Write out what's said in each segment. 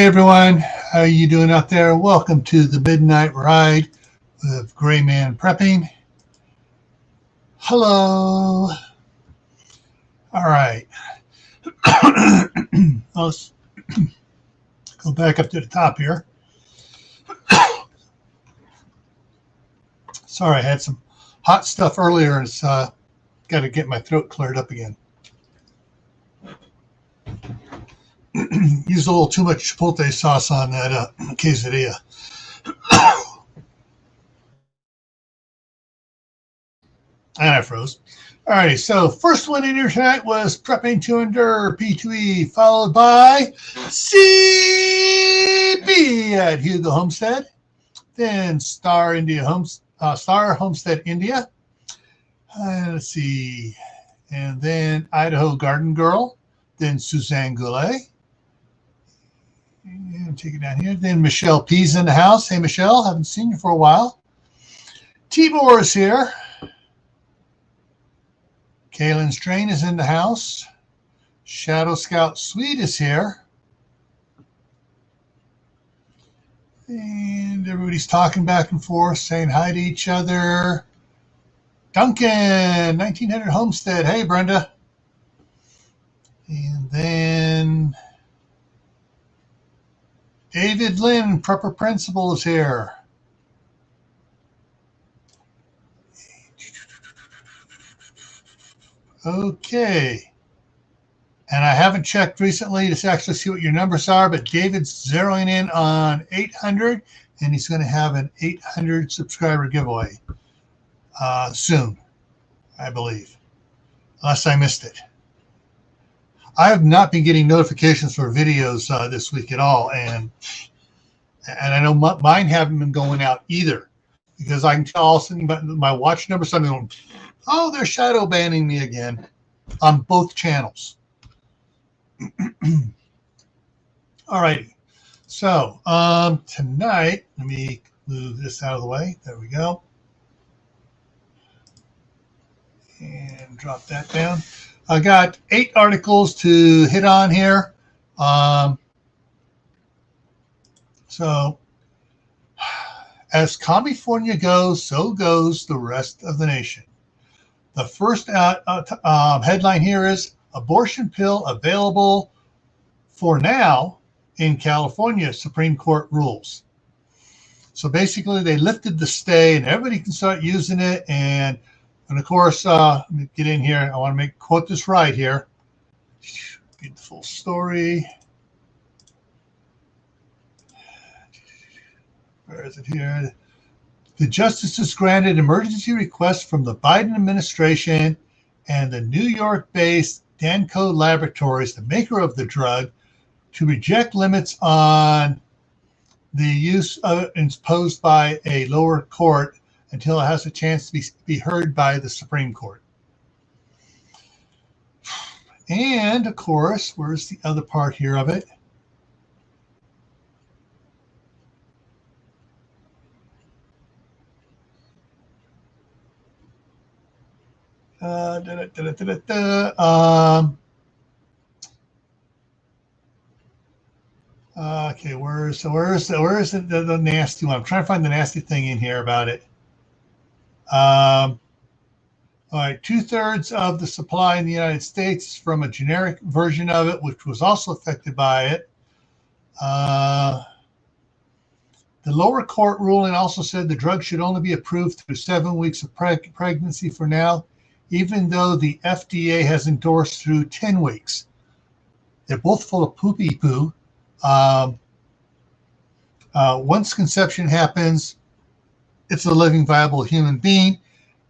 Hey everyone, how are you doing out there? Welcome to the Midnight Ride with graymanprepping. Hello. All right. Let's go back up to the top here. Sorry, I had some hot stuff earlier. It's got to get my throat cleared up again. Used a little too much chipotle sauce on that quesadilla. And I froze. Alrighty, so first one in here tonight was Prepping to Endure P2E, followed by CB at Hugo Homestead, then Star Homestead India. Let's see, and then Idaho Garden Girl, then Suzanne Goulet. And take it down here. Then Michelle P's in the house. Hey Michelle, haven't seen you for a while. Tibor is here. Kaylin Strain is in the house. Shadow Scout Sweet is here. And everybody's talking back and forth, saying hi to each other. Duncan, 1900 Homestead. Hey, Brenda. And then David Lynn, Prepper Principal, is here. Okay. And I haven't checked recently to actually see what your numbers are, but David's zeroing in on 800, and he's going to have an 800 subscriber giveaway soon, I believe, unless I missed it. I have not been getting notifications for videos this week at all, and I know mine haven't been going out either, because I can tell all of a sudden my watch number starting going, oh, they're shadow banning me again on both channels. All righty. So tonight, let me move this out of the way. There we go. And drop that down. I got 8 articles to hit on here. So as California goes, so goes the rest of the nation. The first headline here is abortion pill available for now in California, Supreme Court rules. So basically they lifted the stay and everybody can start using it. And of course, let me get in here. I want to quote this right here. Get the full story. Where is it here? The justices granted emergency requests from the Biden administration and the New York-based Danco Laboratories, the maker of the drug, to reject limits on the use imposed by a lower court until it has a chance to be heard by the Supreme Court. And, of course, where's the other part here of it? Okay, where's the nasty one? I'm trying to find the nasty thing in here about it. All right, 2/3 of the supply in the United States is from a generic version of it, which was also affected by it. The lower court ruling also said the drug should only be approved through 7 weeks of pregnancy for now, even though the FDA has endorsed through 10 weeks. They're both full of poopy poo. Once conception happens, it's a living, viable human being.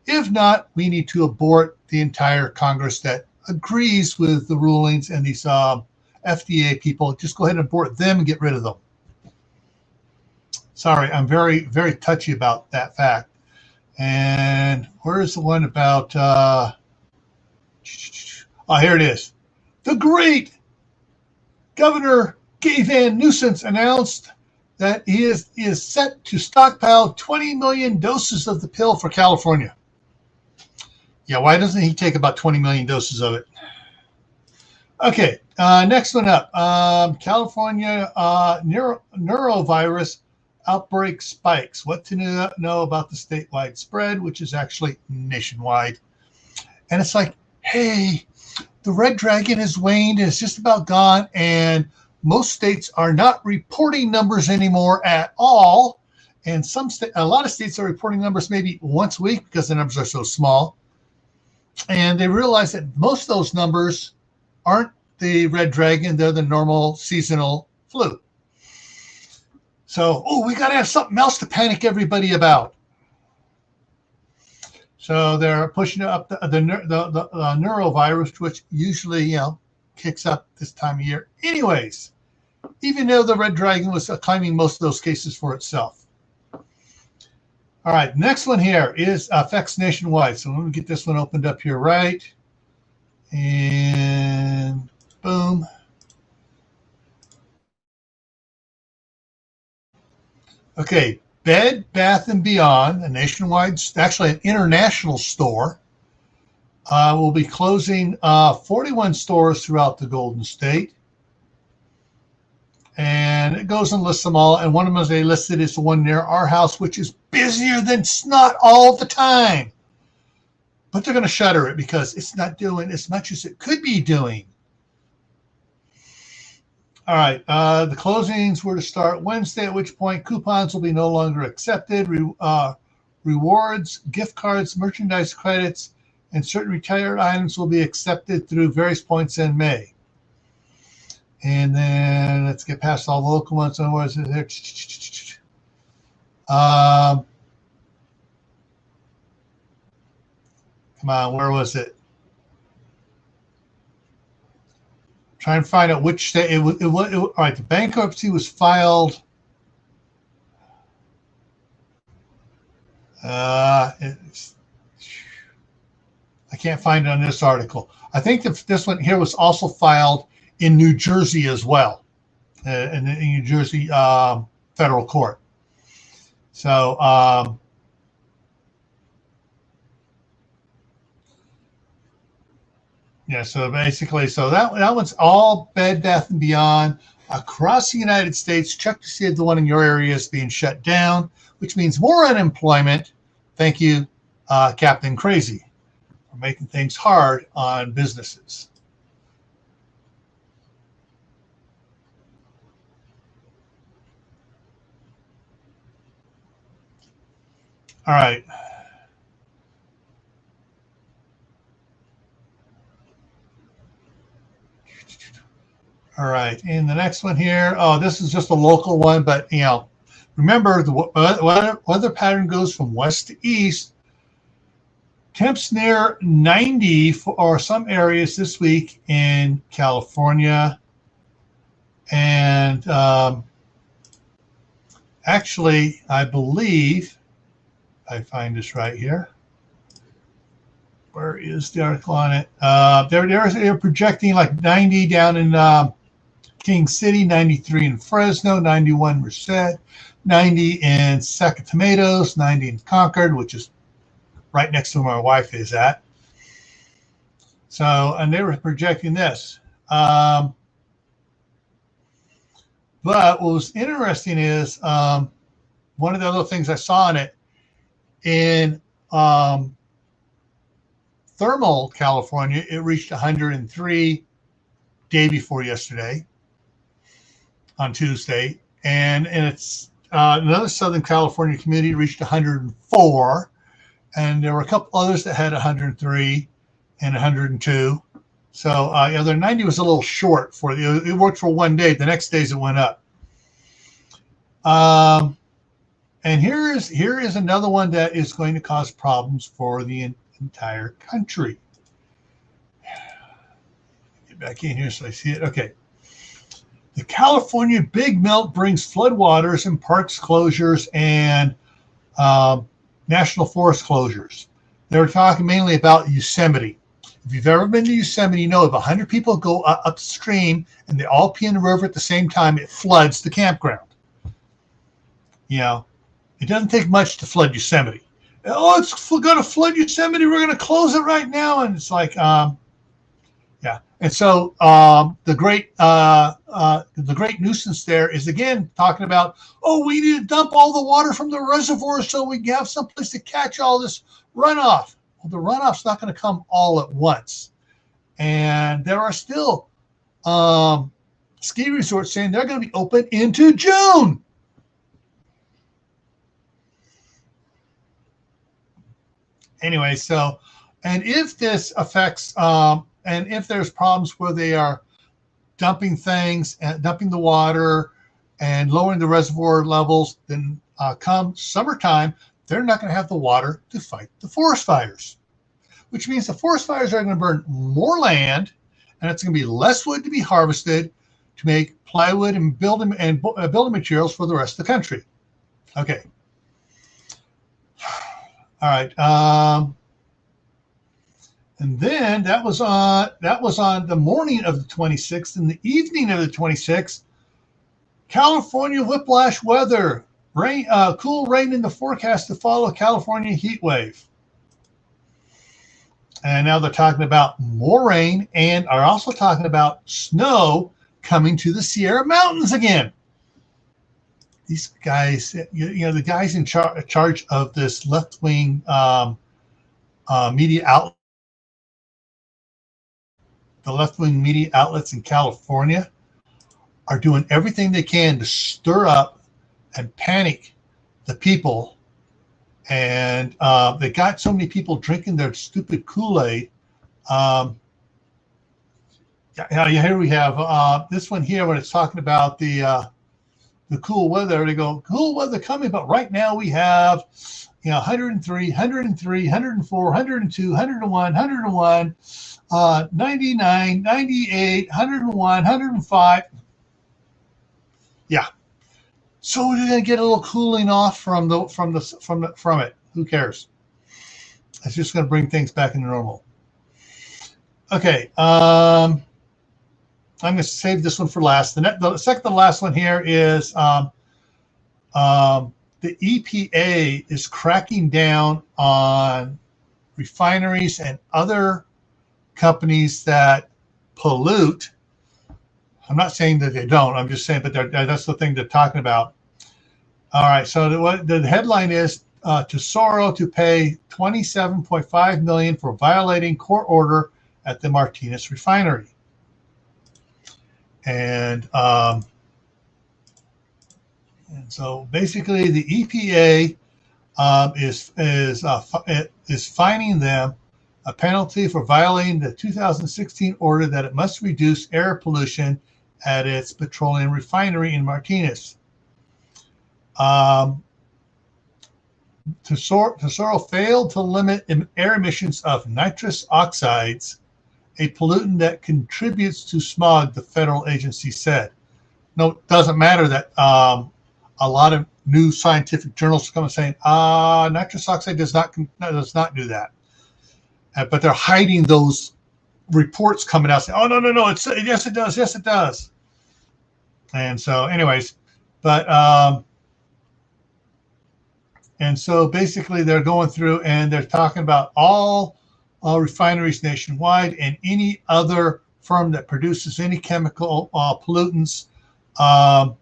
If not, we need to abort the entire Congress that agrees with the rulings and these FDA people. Just go ahead and abort them and get rid of them. Sorry, I'm very, very touchy about that fact. And where's the one about, oh, here it is. The great Governor Gavin Newsom announced that he is set to stockpile 20 million doses of the pill for California. Yeah, why doesn't he take about 20 million doses of it? Okay, next one up. California neurovirus outbreak spikes. What to know about the statewide spread, which is actually nationwide. And it's like, hey, the red dragon has waned and it's just about gone. And most states are not reporting numbers anymore at all. And a lot of states are reporting numbers maybe once a week because the numbers are so small. And they realize that most of those numbers aren't the red dragon, they're the normal seasonal flu. So, we got to have something else to panic everybody about. So they're pushing up the neurovirus, which usually, kicks up this time of year. Anyways, even though the red dragon was claiming most of those cases for itself. All right, next one here is affects nationwide. So let me get this one opened up here, right? And boom. Okay, Bed Bath & Beyond, a nationwide, actually an international store, will be closing 41 stores throughout the Golden State. And it goes and lists them all. And one of them they listed is the one near our house, which is busier than snot all the time. But they're going to shutter it because it's not doing as much as it could be doing. All right. The closings were to start Wednesday, at which point coupons will be no longer accepted. Rewards, gift cards, merchandise credits, and certain retired items will be accepted through various points in May. And then let's get past all the local ones. So what is it there? Come on, where was it? Try and find out which state. All right, the bankruptcy was filed. I can't find it on this article. I think this one here was also filed in New Jersey as well, in the New Jersey federal court. So so basically, that one's all Bed Bath & Beyond across the United States. Check to see if the one in your area is being shut down, which means more unemployment. Thank you, Captain Crazy, for making things hard on businesses. All right. All right. And the next one here, this is just a local one, but, remember the weather pattern goes from west to east. Temps near 90 for some areas this week in California. And actually, I believe, I find this right here. Where is the article on it? They're projecting like 90 down in King City, 93 in Fresno, 91 in Merced, 90 in Sacramento, 90 in Concord, which is right next to where my wife is at. So, and they were projecting this. But what was interesting is one of the other things I saw in it, in thermal California, it reached 103 day before yesterday on Tuesday. And it's another Southern California community reached 104. And there were a couple others that had 103 and 102. So the 90 was a little short for it. It worked for one day. The next days it went up. And here is another one that is going to cause problems for the entire country. Get back in here so I see it. Okay. The California big melt brings floodwaters and parks closures and national forest closures. They were talking mainly about Yosemite. If you've ever been to Yosemite, you know if 100 people go upstream and they all pee in the river at the same time, it floods the campground. It doesn't take much to flood Yosemite. Oh, it's going to flood Yosemite. We're going to close it right now. And it's like, Yeah, and so the great nuisance there is again talking about, oh, we need to dump all the water from the reservoir so we have someplace to catch all this runoff. Well, the runoff's not going to come all at once, and there are still ski resorts saying they're going to be open into June. Anyway, so, and if this affects, and if there's problems where they are dumping things and dumping the water and lowering the reservoir levels, then come summertime, they're not going to have the water to fight the forest fires, which means the forest fires are going to burn more land, and it's going to be less wood to be harvested to make plywood and building materials for the rest of the country. Okay. All right. And then that was on the morning of the 26th. In the evening of the 26th, California whiplash weather. Rain, cool rain in the forecast to follow California heat wave. And now they're talking about more rain and are also talking about snow coming to the Sierra Mountains again. These guys, the guys in charge of this left-wing media outlet, the left-wing media outlets in California, are doing everything they can to stir up and panic the people. And they got so many people drinking their stupid Kool-Aid. Here we have this one here when it's talking about the cool weather. They go, cool weather coming, but right now we have 103, 103, 104, 102, 101, 101, 99, 98, 101, 105. Yeah. So we're going to get a little cooling off from it. Who cares? It's just going to bring things back into normal. Okay. I'm going to save this one for last. The second to last one here is the EPA is cracking down on refineries and other companies that pollute. I'm not saying that they don't. I'm just saying, but that's the thing they're talking about. All right. So the headline is Tesoro to pay $27.5 million for violating court order at the Martinez refinery. And so basically, the EPA is fining them a penalty for violating the 2016 order that it must reduce air pollution at its petroleum refinery in Martinez. Tesoro failed to limit air emissions of nitrous oxides, a pollutant that contributes to smog, the federal agency said. No, it doesn't matter that a lot of new scientific journals come and saying, nitrous oxide does not do that. But they're hiding those reports coming out saying, oh, no, yes, it does. And so anyways, but and so basically they're going through and they're talking about all refineries nationwide and any other firm that produces any chemical pollutants are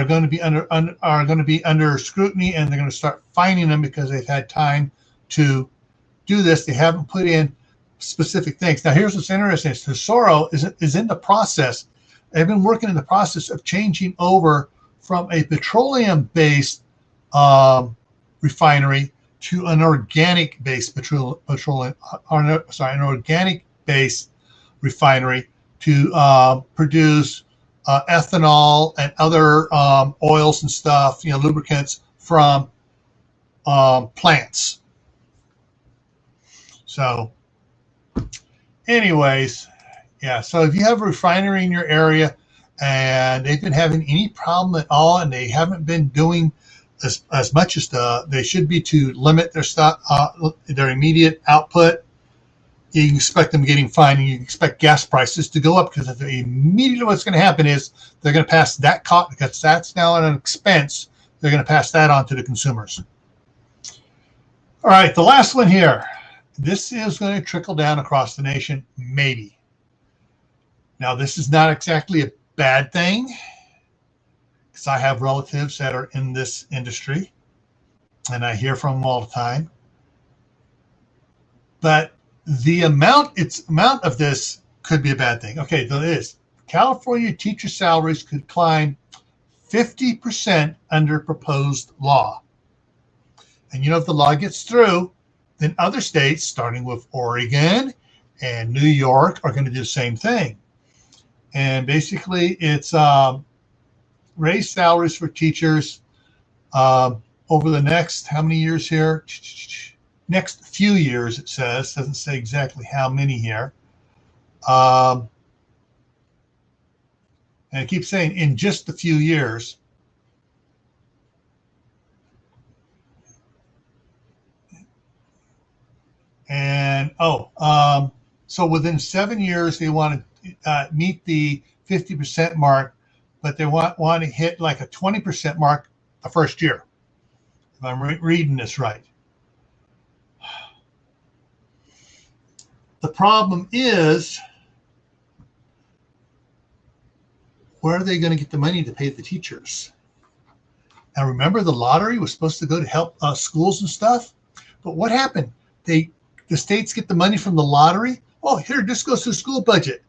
going to be under scrutiny, and they're going to start fining them because they've had time to do this. They haven't put in specific things. Now, here's what's interesting: Tesoro is in the process. They've been working in the process of changing over from a petroleum-based refinery to an organic-based an organic-based refinery to produce ethanol and other oils and stuff, lubricants from plants. So, anyways, yeah. So if you have a refinery in your area and they've been having any problem at all, and they haven't been doing as much as they should be to limit their their immediate output, you can expect them getting fined, and you can expect gas prices to go up, because immediately what's going to happen is they're going to pass that cost, because that's now an expense. They're going to pass that on to the consumers. All right, the last one here. this is going to trickle down across the nation, maybe. Now, this is not exactly a bad thing, because I have relatives that are in this industry, and I hear from them all the time. But the amount of this could be a bad thing. Okay, so it is. California teacher salaries could climb 50% under proposed law. And if the law gets through, then other states, starting with Oregon and New York, are going to do the same thing. And basically, it's raise salaries for teachers over the next, how many years here? Next few years, it says. Doesn't say exactly how many here. And it keeps saying in just a few years. And so within 7 years, they want to meet the 50% mark, but they want to hit like a 20% mark the first year, if I'm reading this right. The problem is, where are they going to get the money to pay the teachers? Now, remember, the lottery was supposed to go to help schools and stuff, but what happened? The states get the money from the lottery. Oh, here, this goes to the school budget.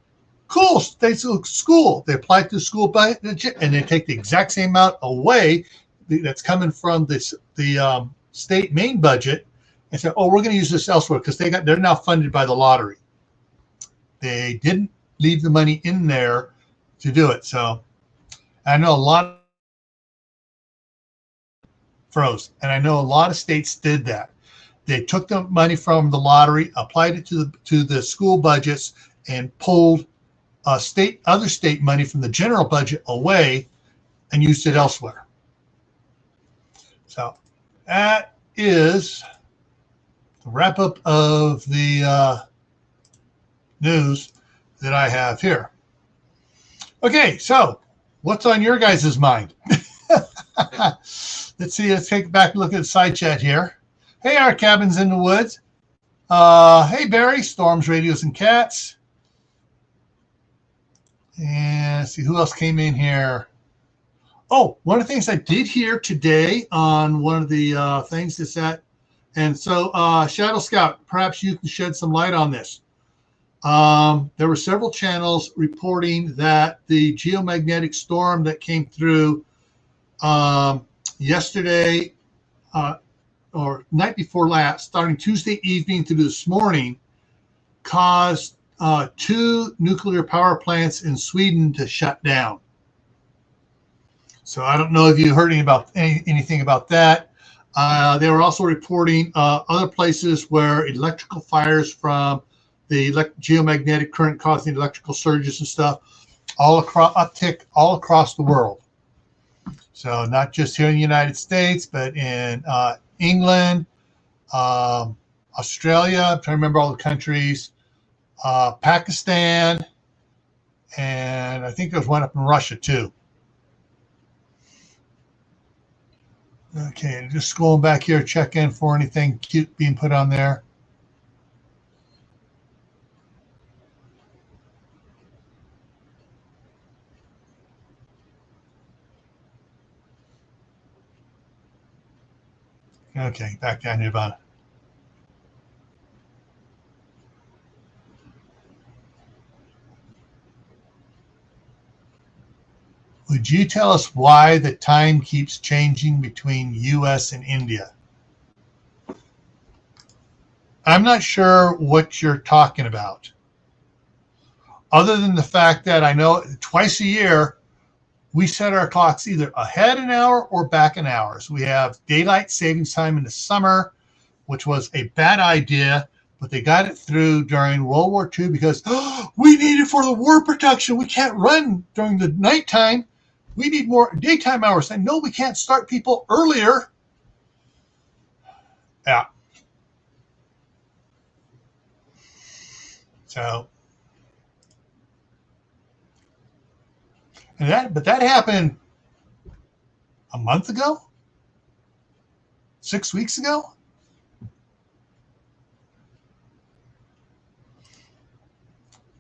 Cool, states school. They apply to the school budget, and they take the exact same amount away that's coming from the state main budget, and say, oh, we're going to use this elsewhere because they're now funded by the lottery. They didn't leave the money in there to do it. So I know a lot froze, and I know a lot of states did that. They took the money from the lottery, applied it to the school budgets, and pulled other state money from the general budget away and used it elsewhere. So that is the wrap up of the news that I have here. Okay, so what's on your guys' mind? Let's see. Let's take back a look at the side chat here. Hey, our cabins in the woods. Hey, Barry, storms, radios, and cats. And let's see who else came in here. Oh, one of the things I did hear today on one of the things is that, and so Shadow Scout, perhaps you can shed some light on this. There were several channels reporting that the geomagnetic storm that came through yesterday or night before last, starting Tuesday evening through this morning, caused 2 nuclear power plants in Sweden to shut down. So I don't know if you heard anything about that. They were also reporting other places where electrical fires from the geomagnetic current causing electrical surges and stuff uptick all across the world. So not just here in the United States, but in England, Australia, I'm trying to remember all the countries, Pakistan, and I think there's one up in Russia too. Okay, just scrolling back here, check in for anything cute being put on there. Okay, back down here, Bob. Would you tell us why the time keeps changing between US and India? I'm not sure what you're talking about. Other than the fact that I know twice a year, we set our clocks either ahead an hour or back an hour. So we have daylight savings time in the summer, which was a bad idea, but they got it through during World War II because we need it for the war protection. We can't run during the nighttime. We need more daytime hours. And no, we can't start people earlier. Yeah. So, but that happened a month ago, 6 weeks ago.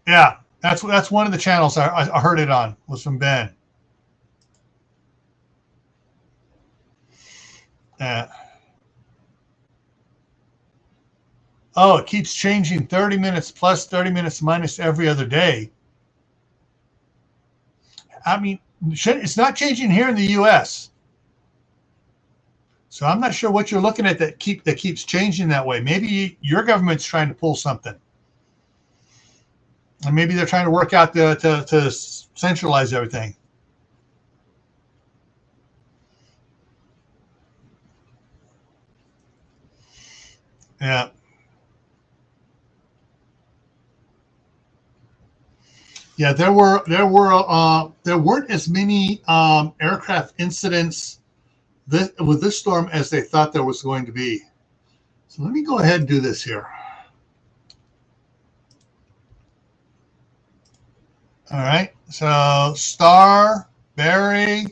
Yeah, that's one of the channels I heard it on, was from Ben. Yeah. Oh, it keeps changing, 30 minutes plus, 30 minutes minus every other day. I mean, it's not changing here in the U.S. So I'm not sure what you're looking at that keeps changing that way. Maybe your government's trying to pull something, and maybe they're trying to work out to centralize everything. Yeah, yeah. There weren't as many aircraft incidents with this storm as they thought there was going to be. So let me go ahead and do this here. All right. So Star, Barry,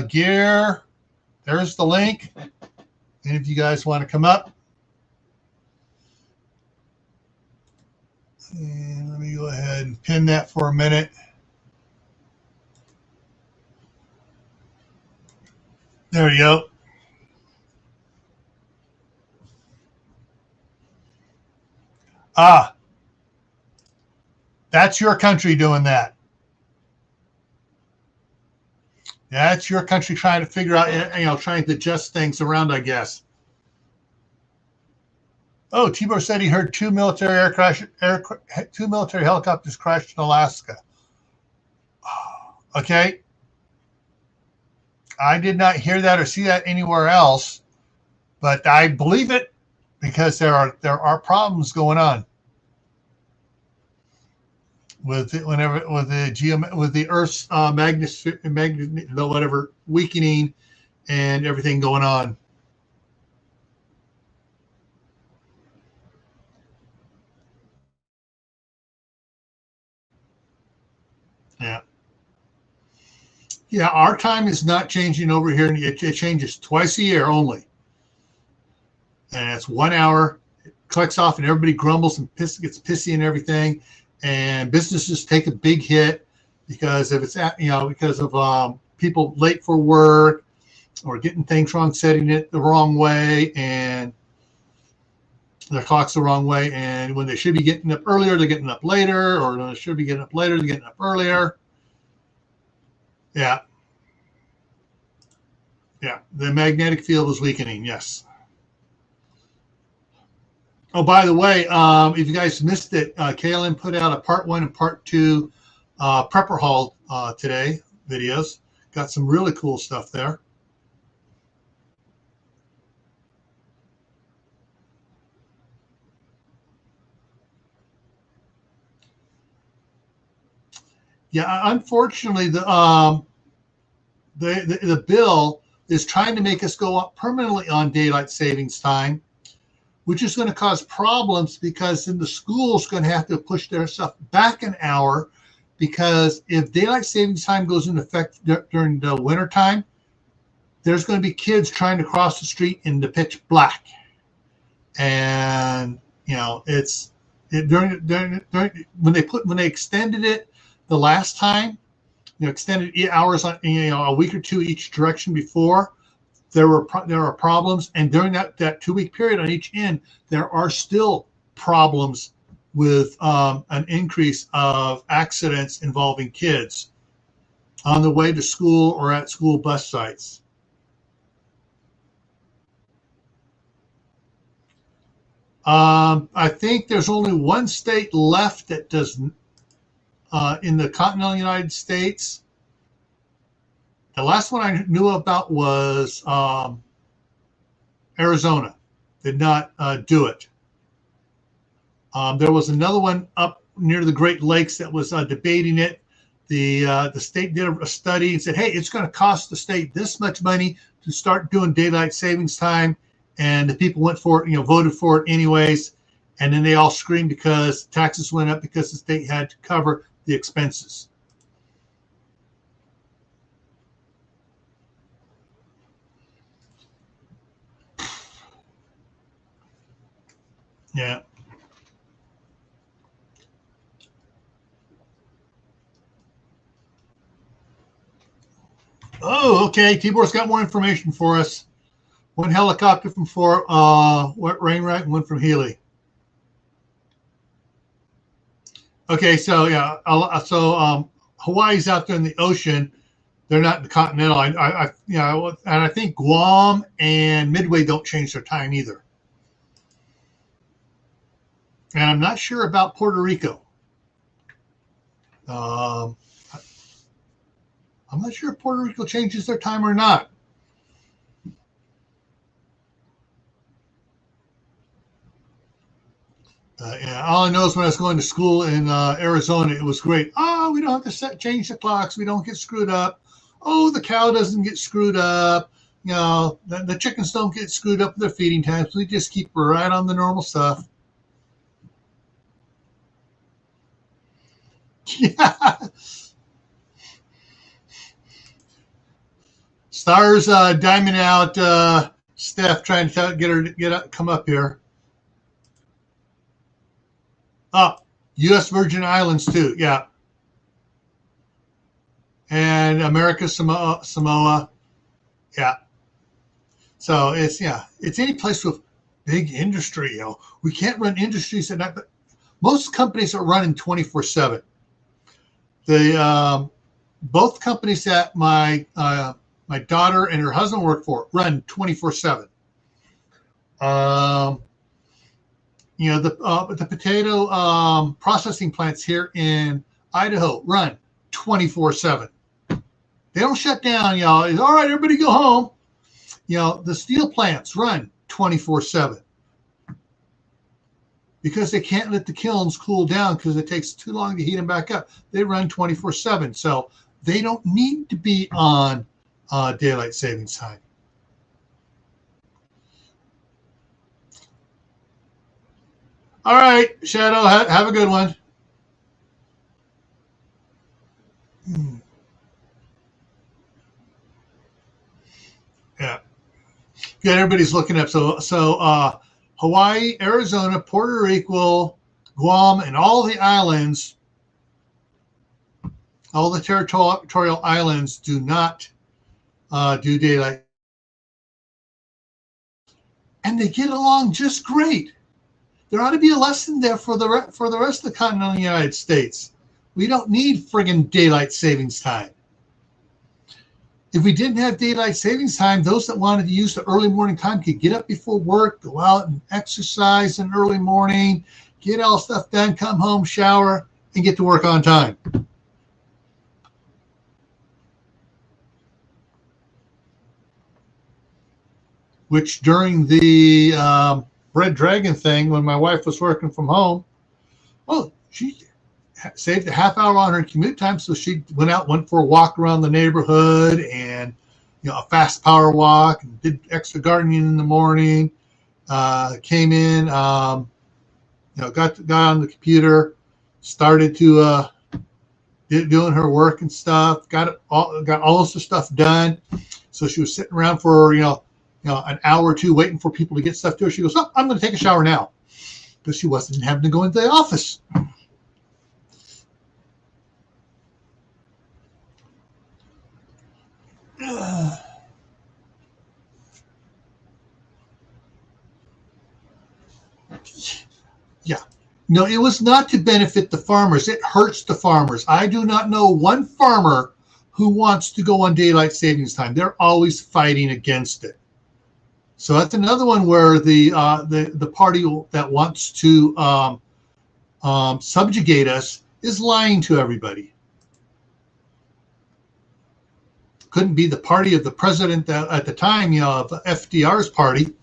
Gear. There's the link. And if you guys want to come up, and let me go ahead and pin that for a minute. There you go. Ah, that's your country doing that. That's your country trying to figure out, trying to adjust things around, I guess. Oh, Tibor said he heard two military two military helicopters crashed in Alaska. Okay, I did not hear that or see that anywhere else, but I believe it because there are problems going on with the Earth's magnet, whatever, weakening and everything going on. Yeah. Yeah, our time is not changing over here. It changes twice a year only. And it's 1 hour, it clicks off, and everybody grumbles and gets pissy and everything. And businesses take a big hit because if it's because of people late for work or getting things wrong, setting it the wrong way, and their clock's the wrong way. And when they should be getting up earlier, they're getting up later, or when they should be getting up later, they're getting up earlier. Yeah. Yeah. The magnetic field is weakening. Yes. Oh, by the way, if you guys missed it, KLM put out a part 1 and part 2 prepper haul today videos. Got some really cool stuff there. Yeah, unfortunately, the bill is trying to make us go up permanently on daylight savings time, which is going to cause problems because then the school's going to have to push their stuff back an hour, because if daylight savings time goes into effect during the winter time, there's going to be kids trying to cross the street in the pitch black. And, during when they extended it the last time, extended hours on, a week or two each direction before, there are problems. And during that 2-week period on each end, there are still problems with an increase of accidents involving kids on the way to school or at school bus sites. I think there's only one state left that does, in the continental United States. The last one I knew about was Arizona. Did not do it. There was another one up near the Great Lakes that was debating it. The state did a study and said, hey, it's going to cost the state this much money to start doing daylight savings time. And the people went for it, voted for it anyways. And then they all screamed because taxes went up because the state had to cover the expenses. Yeah. Oh, okay. Tibor's got more information for us. One helicopter from Wainwright and one from Healy. Okay, so yeah, Hawaii's out there in the ocean. They're not in the continental. And I think Guam and Midway don't change their time either. And I'm not sure about Puerto Rico. I'm not sure if Puerto Rico changes their time or not. All I know is when I was going to school in Arizona, it was great. Oh, we don't have to change the clocks. We don't get screwed up. Oh, the cow doesn't get screwed up. The chickens don't get screwed up with their feeding times. We just keep right on the normal stuff. Yeah. Stars diming out Steph, trying to get her to come up here. Oh, U.S. Virgin Islands too, yeah. And America Samoa, yeah. So it's any place with big industry. We can't run industries at night, but most companies are running 24/7. Both companies that my daughter and her husband work for run 24/7. The potato processing plants here in Idaho run 24/7. They don't shut down, y'all. It's all right, everybody go home. The steel plants run 24/7 because they can't let the kilns cool down because it takes too long to heat them back up. They run 24/7, so they don't need to be on daylight savings time. All right, Shadow, have a good one. Yeah. Good, everybody's looking up. So Hawaii, Arizona, Puerto Rico, Guam, and all the islands, all the territorial islands do not do daylight. And they get along just great. There ought to be a lesson there for the rest of the continental United States. We don't need friggin' daylight savings time. If we didn't have daylight savings time, those that wanted to use the early morning time could get up before work, go out and exercise in early morning, get all stuff done, come home, shower, and get to work on time. Which during the Red Dragon thing, when my wife was working from home, she saved a half hour on her commute time, so she went for a walk around the neighborhood and a fast power walk, and did extra gardening in the morning. Came in, got on the computer, started to doing her work and stuff. Got all of the stuff done. So she was sitting around for an hour or two waiting for people to get stuff to her. She goes, "Oh, I'm going to take a shower now," because she wasn't having to go into the office. Yeah. No, it was not to benefit the farmers. It hurts the farmers. I do not know one farmer who wants to go on daylight savings time. They're always fighting against it. So that's another one where the party that wants to subjugate us is lying to everybody. Couldn't be the party of the president at the time, of FDR's party.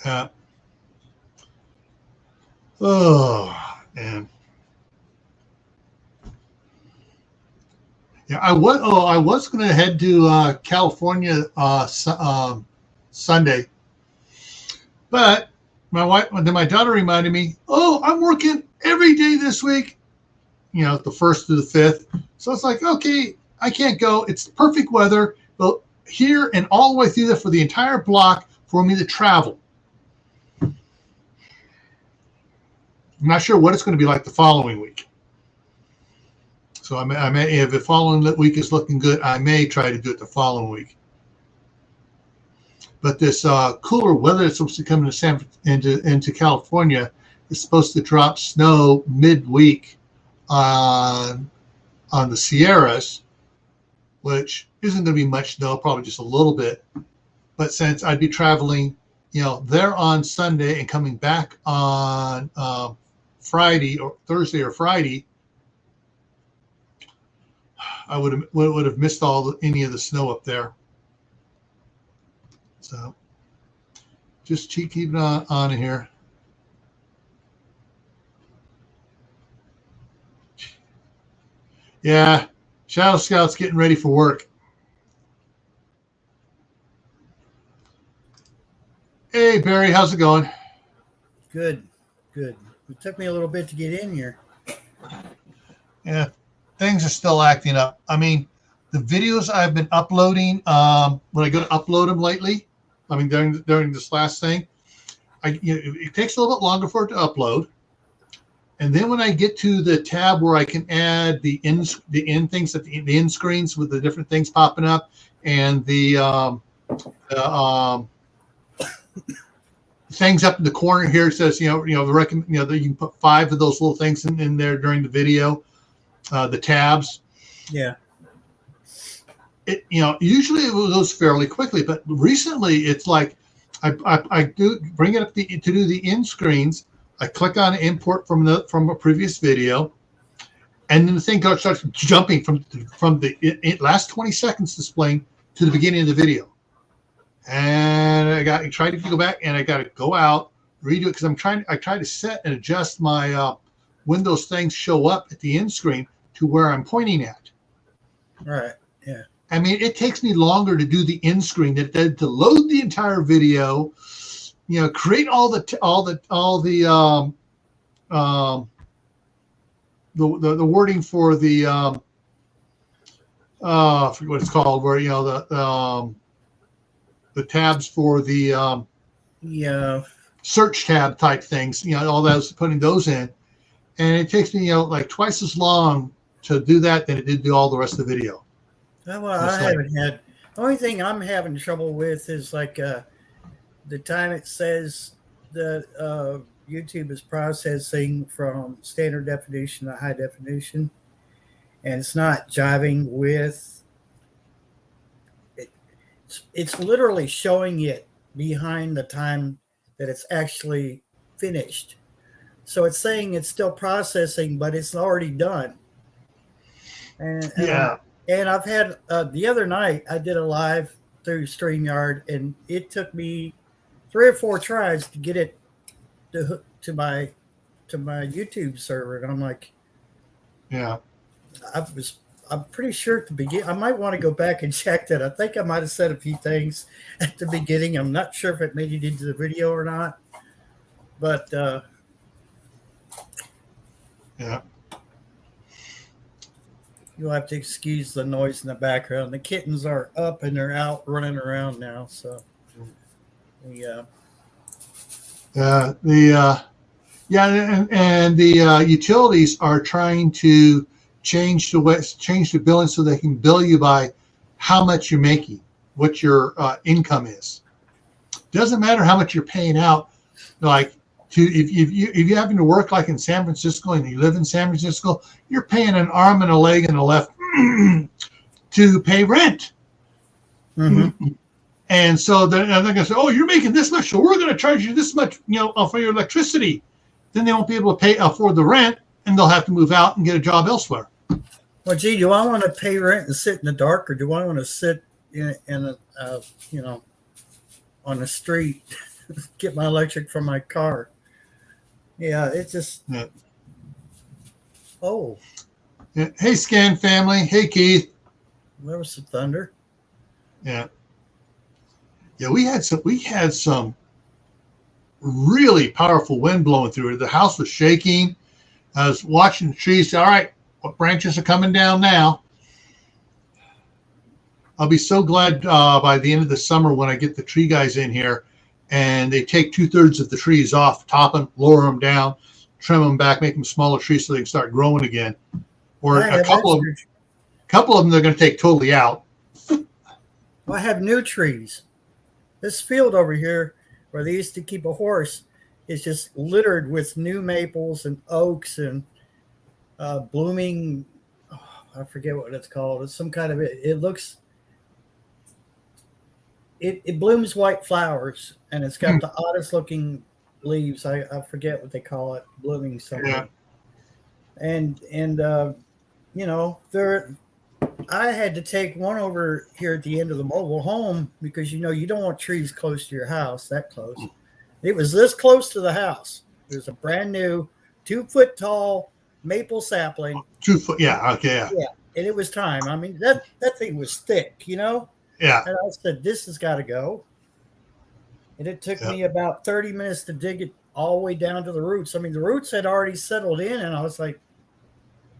Man. Yeah, I was going to head to California Sunday, but my daughter reminded me, I'm working every day this week, the 1st to the 5th. So it's like, okay, I can't go. It's perfect weather, but here and all the way through there for the entire block for me to travel. I'm not sure what it's going to be like the following week. So I may, if the following week is looking good, I may try to do it the following week. But this cooler weather that's supposed to come into California is supposed to drop snow midweek on the Sierras, which isn't going to be much snow, probably just a little bit. But since I'd be traveling, there on Sunday and coming back on Friday or Thursday or Friday, I would have missed any of the snow up there. So just keep it on here. Yeah, Shadow Scout's getting ready for work. Hey, Barry, how's it going? Good. It took me a little bit to get in here. Yeah, things are still acting up. I mean, the videos I've been uploading, when I go to upload them lately, I mean, during this last thing, it takes a little bit longer for it to upload. And then when I get to the tab where I can add the end things, the end screens with the different things popping up, and the things up in the corner here says, the that you can put 5 of those little things in there during the video, the tabs. Yeah. It usually it goes fairly quickly, but recently it's like I do bring it up to do the end screens. I click on import from a previous video, and then the thing starts jumping from the last 20 seconds displaying to the beginning of the video. And I tried to go back, and I got to go out, redo it, because I try to set and adjust my when those things show up at the end screen to where I'm pointing at. Right. Yeah. I mean, it takes me longer to do the end screen than to load the entire video, create all the wording for the I forget what it's called, where the tabs for the search tab type things, all those, putting those in, and it takes me like twice as long to do that than it did do all the rest of the video. Well, I haven't had. The only thing I'm having trouble with is like the time it says that YouTube is processing from standard definition to high definition, and it's not jiving with it. It's literally showing it behind the time that it's actually finished. So it's saying it's still processing, but it's already done. And I've had the other night I did a live through StreamYard, and it took me 3 or 4 tries to get it to my YouTube server, and I'm like, yeah, I'm pretty sure at the beginning, I might want to go back and check that. I think I might have said a few things at the beginning. I'm not sure if it made it into the video or not, but yeah. You'll have to excuse the noise in the background. The kittens are up and they're out running around now. So, and the utilities are trying to change the billing so they can bill you by how much you're making, what your income is. Doesn't matter how much you're paying out. Like, if you're having to work like in San Francisco and you live in San Francisco, you're paying an arm and a leg and a left to pay rent. Mm-hmm. And so they're going to say, "Oh, you're making this much, so we're going to charge you this much, for your electricity." Then they won't be able to afford the rent, and they'll have to move out and get a job elsewhere. Well, gee, do I want to pay rent and sit in the dark, or do I want to sit in on the street, get my electric from my car? Yeah, it's just. Yeah. Oh. Yeah. Hey, Scan family. Hey, Keith. There was some thunder. Yeah. Yeah, we had some really powerful wind blowing through it. The house was shaking. I was watching the trees. All right, what branches are coming down now? I'll be so glad by the end of the summer when I get the tree guys in here and they take 2/3 of the trees off, top them, lower them down, trim them back, make them smaller trees so they can start growing again. Or I a have couple of them they're going to take totally out. I have new trees. This field over here where they used to keep a horse is just littered with new maples and oaks and blooming. Oh, I forget what it's called. It's some kind of it looks. It blooms white flowers and it's got the oddest looking leaves. I forget what they call it, blooming something. Yeah. And you know, I had to take one over here at the end of the mobile home because you know you don't want trees close to your house, that close. It was this close to the house. There's a brand new 2 foot tall maple sapling. 2 foot, yeah, okay, yeah. Yeah, and it was time. I mean, that thing was thick, you know? Yeah. And I said, this has got to go. And it took me about 30 minutes to dig it all the way down to the roots. I mean, the roots had already settled in, and I was like,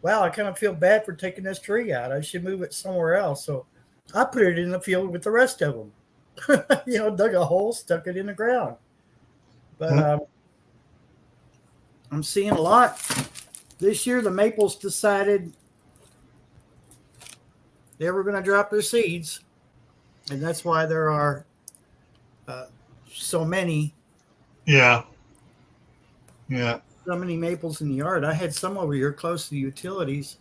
wow, I kind of feel bad for taking this tree out. I should move it somewhere else. So I put it in the field with the rest of them. You know, dug a hole, stuck it in the ground. But I'm seeing a lot. This year, the maples decided they were going to drop their seeds. And that's why there are so many. Yeah. Yeah. So many maples in the yard. I had some over here close to the utilities.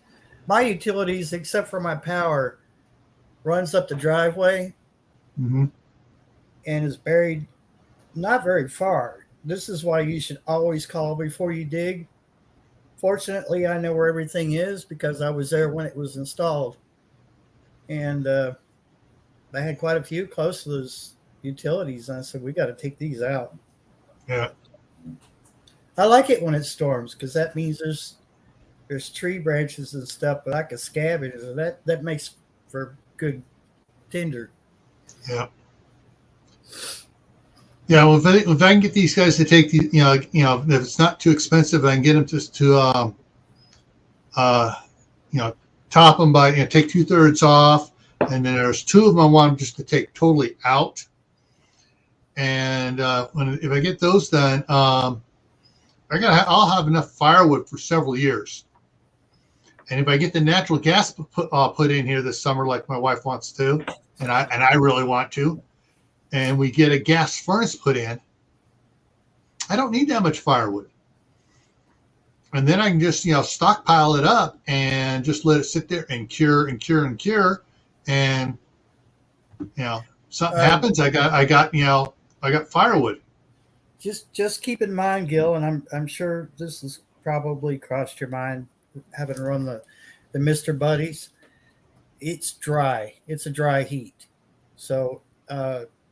My utilities, except for my power, runs up the driveway and is buried not very far. This is why you should always call before you dig. Fortunately, I know where everything is because I was there when it was installed. And I had quite a few close to those utilities. And I said, we got to take these out. Yeah. I like it when it storms because that means there's tree branches and stuff, but I can scavenge it. That makes for good tinder. Yeah. Yeah. Well, if I can get these guys to take the, if it's not too expensive, I can get them just to, top them by, take 2/3 off. And then there's 2 of them I want them just to take totally out. And if I get those done, I'll have enough firewood for several years. And if I get the natural gas put in here this summer, like my wife wants to, and I really want to, and we get a gas furnace put in, I don't need that much firewood. And then I can just stockpile it up and just let it sit there and cure and cure and cure. And something happens, I got firewood. Just keep in mind, Gil, and I'm sure this has probably crossed your mind having run the Mr. Buddies. It's dry. It's a dry heat. So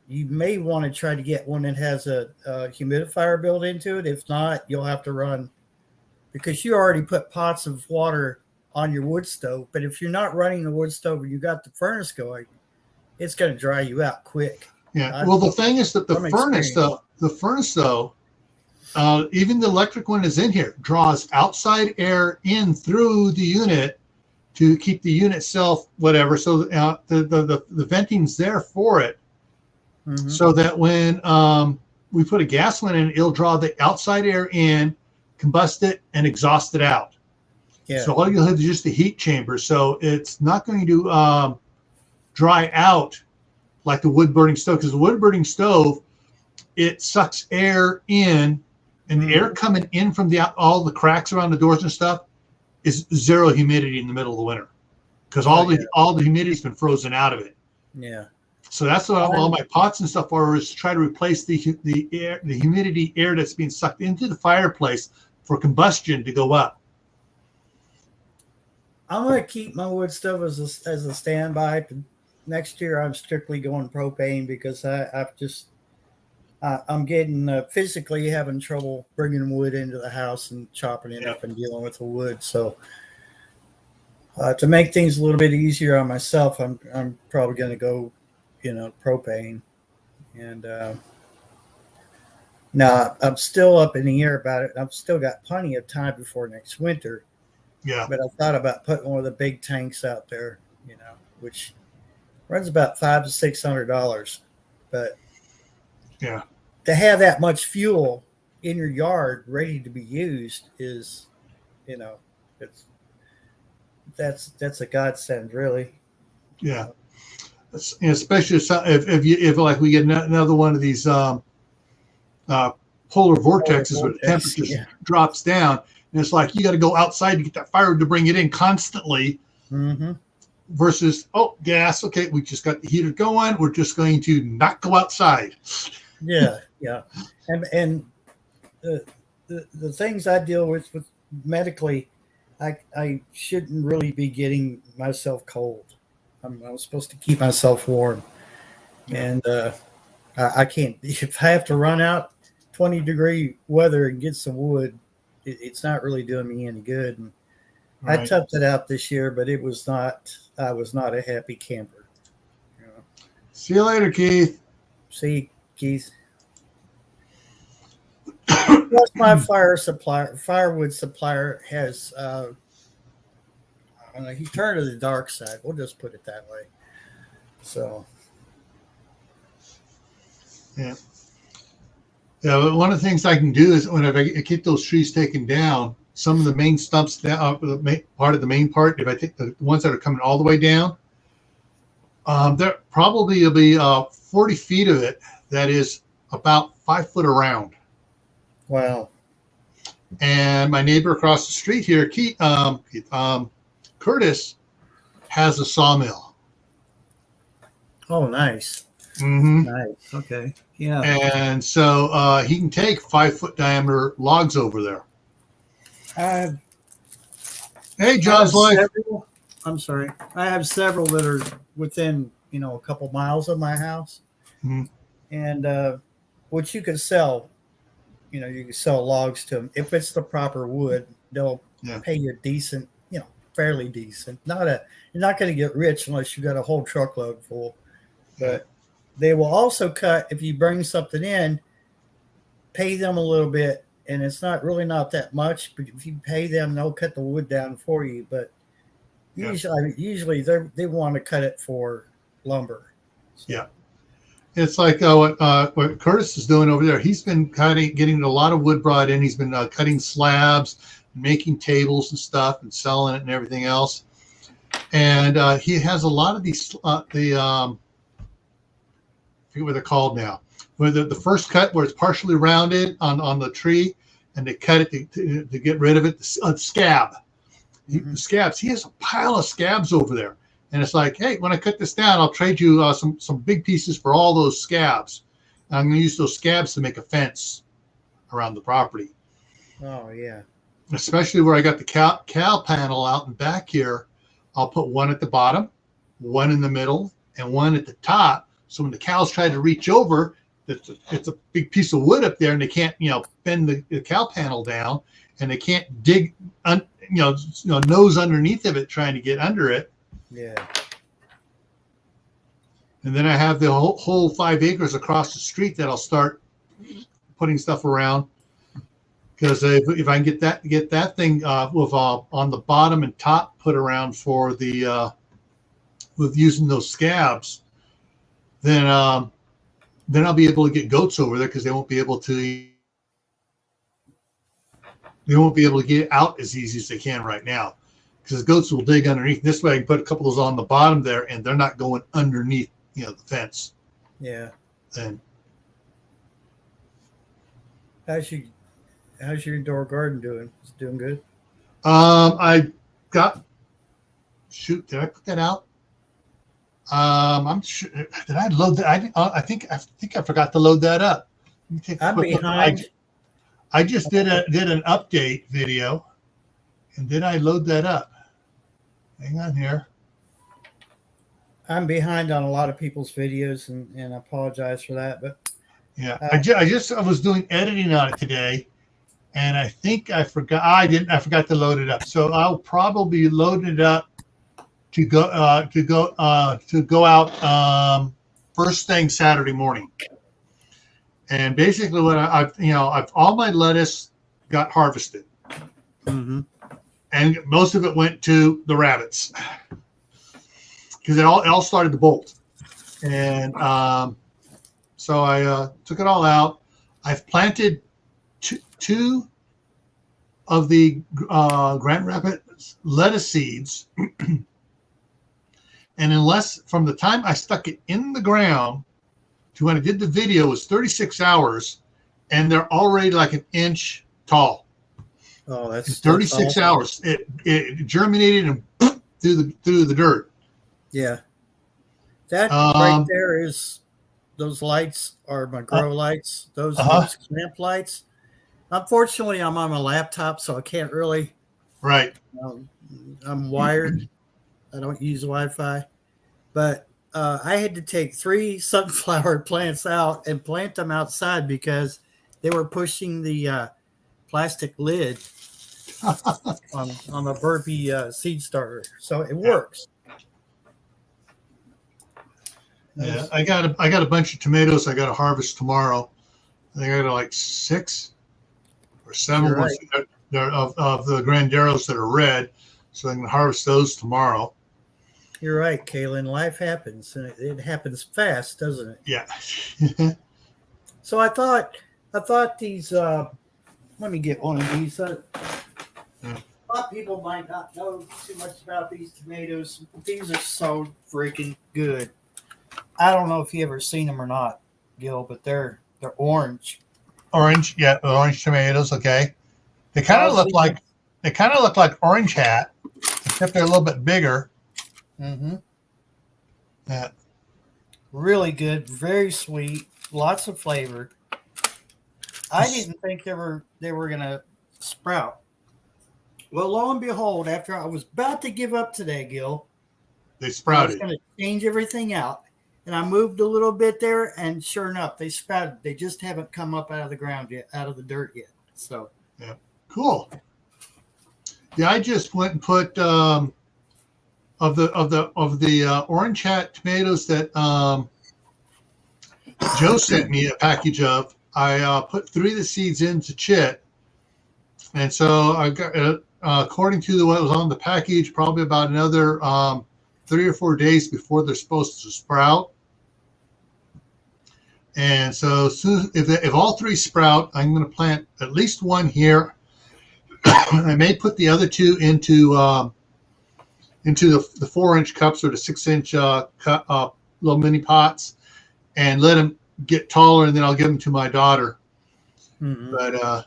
you may want to try to get one that has a humidifier built into it. If not, you'll have to run because you already put pots of water on your wood stove. But if you're not running the wood stove and you got the furnace going, it's going to dry you out quick. Yeah. Well, the thing is that the furnace though, even the electric one is in here, draws outside air in through the unit to keep the unit itself, whatever. So the venting's there for it. So that when we put a gas one in, it'll draw the outside air in, combust it, and exhaust it out. Yeah. So all you'll have is just the heat chamber. So it's not going to dry out like the wood burning stove, because the wood burning stove, it sucks air in, and the air coming in from all the cracks around the doors and stuff is zero humidity in the middle of the winter, because all the humidity's been frozen out of it. Yeah. So that's what all my pots and stuff are, is to try to replace the humidity air that's being sucked into the fireplace for combustion to go up. I'm going to keep my wood stove as a standby. Next year, I'm strictly going propane because I'm getting physically having trouble bringing wood into the house and chopping it up and dealing with the wood. So to make things a little bit easier on myself, I'm probably going to go, propane. And now I'm still up in the air about it. I've still got plenty of time before next winter. Yeah. But I thought about putting one of the big tanks out there, which runs about $500 to $600. But to have that much fuel in your yard ready to be used is, you know, it's that's a godsend, really. Yeah. Especially if like we get another one of these polar vortexes where the temperature drops down, and it's like you got to go outside to get that fire to bring it in constantly. Mm-hmm. Versus, oh, gas. Okay, we just got the heater going. We're just going to not go outside. Yeah, yeah, and the things I deal with medically, I shouldn't really be getting myself cold. I'm supposed to keep myself warm, and I can't. If I have to run out 20-degree weather and get some wood, it's not really doing me any good. And Right. I toughed it out this year, but it was not. I was not a happy camper. You know. See you later, Keith. See, Keith. Plus, my firewood supplier has. He turned to the dark side. We'll just put it that way. So. Yeah. Yeah. But one of the things I can do is whenever I get those trees taken down, some of the main stumps down, part of the main part, if I take the ones that are coming all the way down, there probably will be 40 feet of it that is about 5 foot around. Wow. And my neighbor across the street here, Curtis, has a sawmill. Oh, nice. Mm-hmm. Nice. Okay. Yeah. And so he can take 5 foot diameter logs over there. Hey, John's wife. I'm sorry. I have several that are within, a couple miles of my house. Mm-hmm. And which you can sell, you can sell logs to them. If it's the proper wood, they'll pay you decent, fairly decent. You're not going to get rich unless you got a whole truckload full. But they will also cut, if you bring something in, pay them a little bit. And it's not that much, but if you pay them, they'll cut the wood down for you. But usually they want to cut it for lumber. So. Yeah, it's like what Curtis is doing over there. He's been getting a lot of wood brought in. He's been cutting slabs, making tables and stuff, and selling it and everything else. And he has a lot of these. I forget what they're called now. Where the first cut where it's partially rounded on the tree, and they cut it to get rid of it. The scab, the scabs. He has a pile of scabs over there, and it's like, hey, when I cut this down, I'll trade you some big pieces for all those scabs. And I'm going to use those scabs to make a fence around the property. Oh yeah. Especially where I got the cow panel out and back here, I'll put one at the bottom, one in the middle, and one at the top. So when the cows try to reach over, it's a big piece of wood up there, and they can't, bend the cow panel down, and they can't dig, nose underneath of it trying to get under it. Yeah. And then I have the whole 5 acres across the street that I'll start putting stuff around, because if I can get that thing with on the bottom and top put around for the with using those scabs, then I'll be able to get goats over there, because they won't be able to get out as easy as they can right now, because goats will dig underneath. This way I can put a couple of those on the bottom there, and they're not going underneath the fence. Yeah. And how's your indoor garden doing? Is it doing good? I got did I put that out? I'm sure. Did I load that? I think I forgot to load that up. I'm behind. I just did an update video, and then I load that up. Hang on here. I'm behind on a lot of people's videos, and I apologize for that. But yeah, I was doing editing on it today, and I think I forgot. I forgot to load it up. So I'll probably load it up to go out first thing Saturday morning. And basically, what I've all my lettuce got harvested, and most of it went to the rabbits, because it all started to bolt. And so I took it all out. I've planted two of the Grand Rapids lettuce seeds, and unless from the time I stuck it in the ground to when I did the video was 36 hours, and they're already like an inch tall. Oh, that's 36 awesome. hours. It germinated and through the dirt. Yeah, that right there is those lights are my grow lights. Those clamp lights. Unfortunately, I'm on my laptop, so I can't really. Right. I'm wired. I don't use Wi-Fi, but I had to take 3 sunflower plants out and plant them outside because they were pushing the plastic lid on the burpee seed starter. So it works. Yeah, I got a bunch of tomatoes I got to harvest tomorrow. I think I got like 6 or 7 ones of the Granderos that are red, so I can harvest those tomorrow. You're right, Kaylin. Life happens, and it happens fast, doesn't it? Yeah. So I thought these. Let me get one of these. A lot of people might not know too much about these tomatoes. These are so freaking good. I don't know if you ever seen them or not, Gil, but they're orange. Orange, yeah, orange tomatoes. Okay, they kind of look like orange hat, except they're a little bit bigger. Mm-hmm. Yeah. Really good, very sweet, lots of flavor. I didn't think they were gonna sprout. Well, lo and behold, after I was about to give up today, Gil, they sprouted. I was going to change everything out, and I moved a little bit there, and sure enough, they sprouted. They just haven't come up out of the ground yet, out of the dirt yet. So, yeah, cool. Yeah, I just went and put of the orange hat tomatoes that Joe sent me a package of. I put 3 of the seeds into chit, and so I got according to what was on the package, probably about another 3 or 4 days before they're supposed to sprout. And so soon, if all 3 sprout, I'm going to plant at least 1 here. I may put the other 2 into the 4-inch cups or the 6-inch little mini pots, and let them get taller, and then I'll give them to my daughter. mm-hmm. But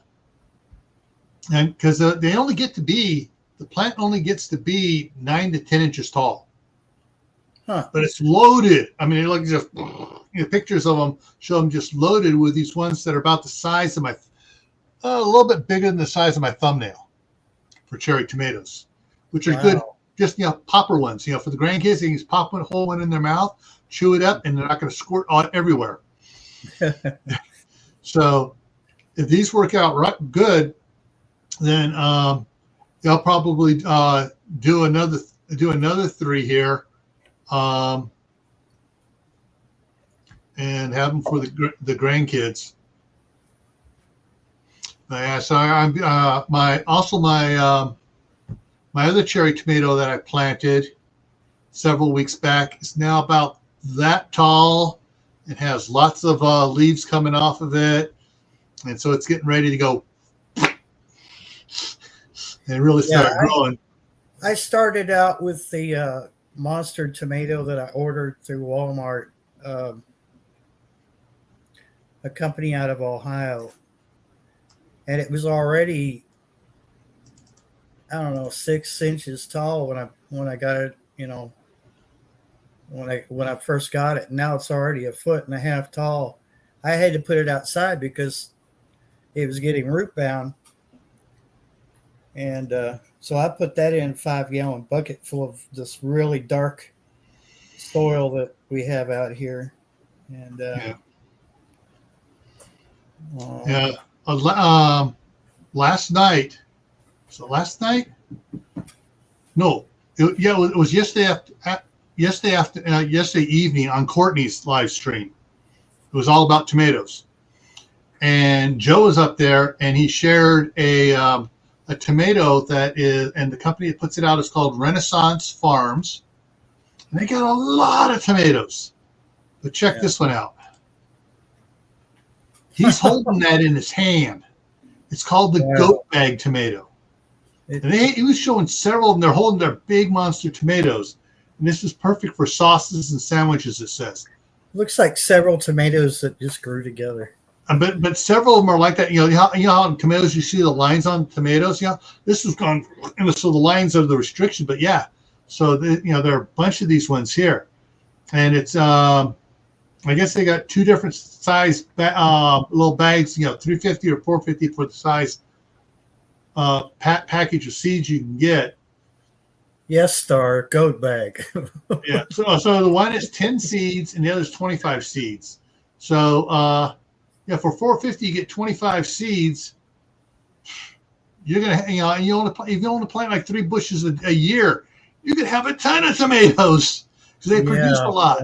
and because the plant only gets to be 9 to 10 inches tall. Huh. But it's loaded. I mean, like just pictures of them show them just loaded with these ones that are about the size of my, a little bit bigger than the size of my thumbnail for cherry tomatoes, which are good. Just popper ones. For the grandkids, they can just pop a whole one in their mouth, chew it up, and they're not going to squirt on everywhere. So, if these work out good, then they'll probably do another 3 here, and have them for the grandkids. Yeah, so I'm my other cherry tomato that I planted several weeks back is now about that tall. It has lots of leaves coming off of it, and so it's getting ready to go and really start growing. I started out with the monster tomato that I ordered through Walmart, a company out of Ohio, and it was already, I don't know, 6 inches tall when I got it. When I first got it. Now it's already 1.5 feet tall. I had to put it outside because it was getting root bound. And so I put that in a 5-gallon bucket full of this really dark soil that we have out here. And last night. So last night? No. It was yesterday evening on Courtney's live stream. It was all about tomatoes. And Joe was up there, and he shared a tomato that is, and the company that puts it out is called Renaissance Farms. And they got a lot of tomatoes. But check this one out. He's holding that in his hand. It's called the goat bag tomato. And he was showing several of them. They're holding their big monster tomatoes. And this is perfect for sauces and sandwiches, it says. Looks like several tomatoes that just grew together. But several of them are like that. You know how in tomatoes you see the lines on tomatoes? This has gone, so the lines are the restriction. But yeah, so there are a bunch of these ones here. And it's, I guess they got two different size little bags, 350 or 450 for the size package of seeds you can get. Yes, Star goat bag. Yeah. So the one is 10 seeds and the other is 25 seeds. So for $4.50 you get 25 seeds. You're gonna, if you only plant like 3 bushes a year, you could have a ton of tomatoes because they produce a lot.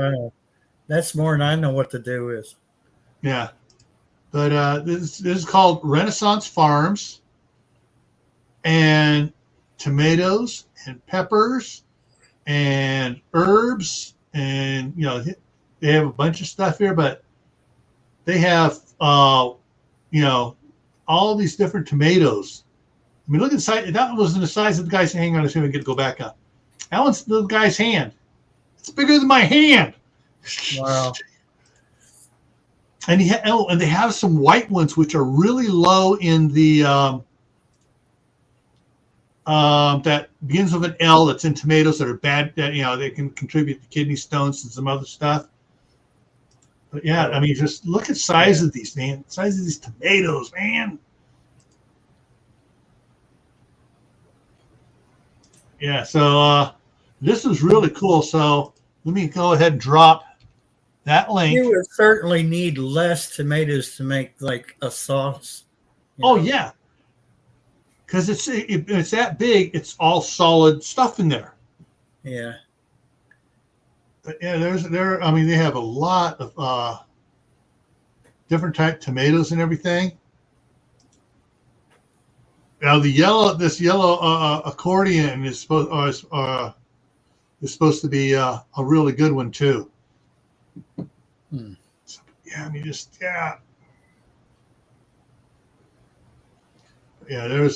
That's more than I know what to do with. Yeah, but this is called Renaissance Farms, and tomatoes and peppers and herbs, and they have a bunch of stuff here, but they have all these different tomatoes. I mean, look at the size. That wasn't the size of the guy's hand. Hang on a second, we get to go back up. That one's the guy's hand. It's bigger than my hand. Wow. And they have some white ones which are really low in the that begins with an L, that's in tomatoes that are bad, that they can contribute to kidney stones and some other stuff. But yeah, I mean, just look at size of these, man. Size of these tomatoes, man. Yeah, so this is really cool. So let me go ahead and drop that link. You would certainly need less tomatoes to make like a sauce. Oh yeah, because it's that big. It's all solid stuff in there. Yeah. But yeah, they have a lot of different type tomatoes and everything. Now this yellow accordion is supposed to be a really good one too. So, yeah, I mean, there's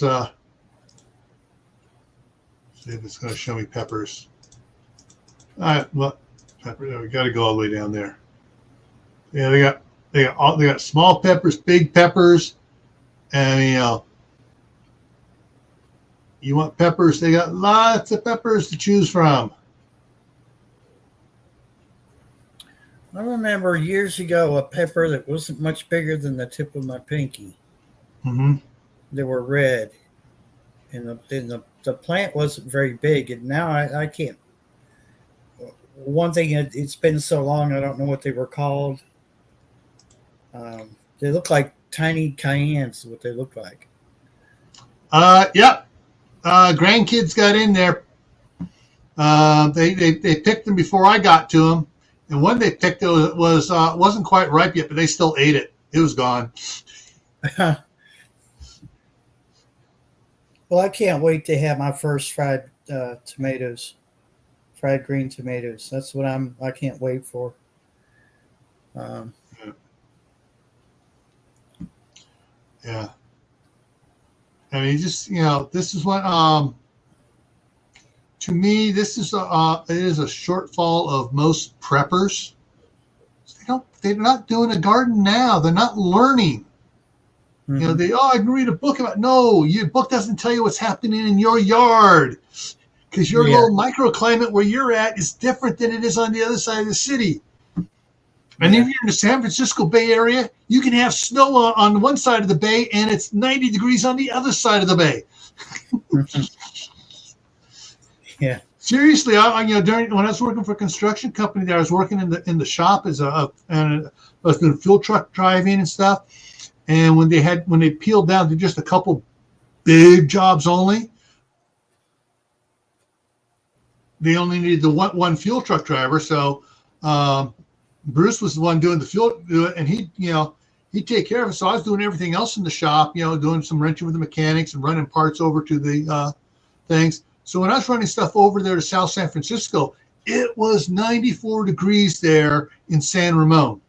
a. See if it's going to show me peppers. All right, well, pepper. We got to go all the way down there. Yeah, they got small peppers, big peppers, and you want peppers. They got lots of peppers to choose from. I remember years ago a pepper that wasn't much bigger than the tip of my pinky. Mm-hmm. They were red, and the plant wasn't very big. And now I can't. One thing, it's been so long, I don't know what they were called. They look like tiny cayennes. What they look like. Yep. Grandkids got in there. They picked them before I got to them. And one they picked wasn't quite ripe yet, but they still ate it. It was gone. Well, I can't wait to have my first fried tomatoes, fried green tomatoes. That's what I can't wait for. Yeah. I mean, this is what to me, this is it is a shortfall of most preppers. They're not doing a garden now. They're not learning. Mm-hmm. I can read a book about. No, your book doesn't tell you what's happening in your yard, because your little microclimate where you're at is different than it is on the other side of the city. And if you're in the San Francisco Bay Area, you can have snow on one side of the bay and it's 90 degrees on the other side of the bay. Yeah. Seriously, when I was working for a construction company there, I was working in the shop and I was doing field truck driving and stuff. And when they peeled down to just a couple big jobs only, they only needed the one fuel truck driver. So Bruce was the one doing the fuel, and he'd take care of it. So I was doing everything else in the shop, doing some wrenching with the mechanics and running parts over to the things. So when I was running stuff over there to South San Francisco, it was 94 degrees there in San Ramon.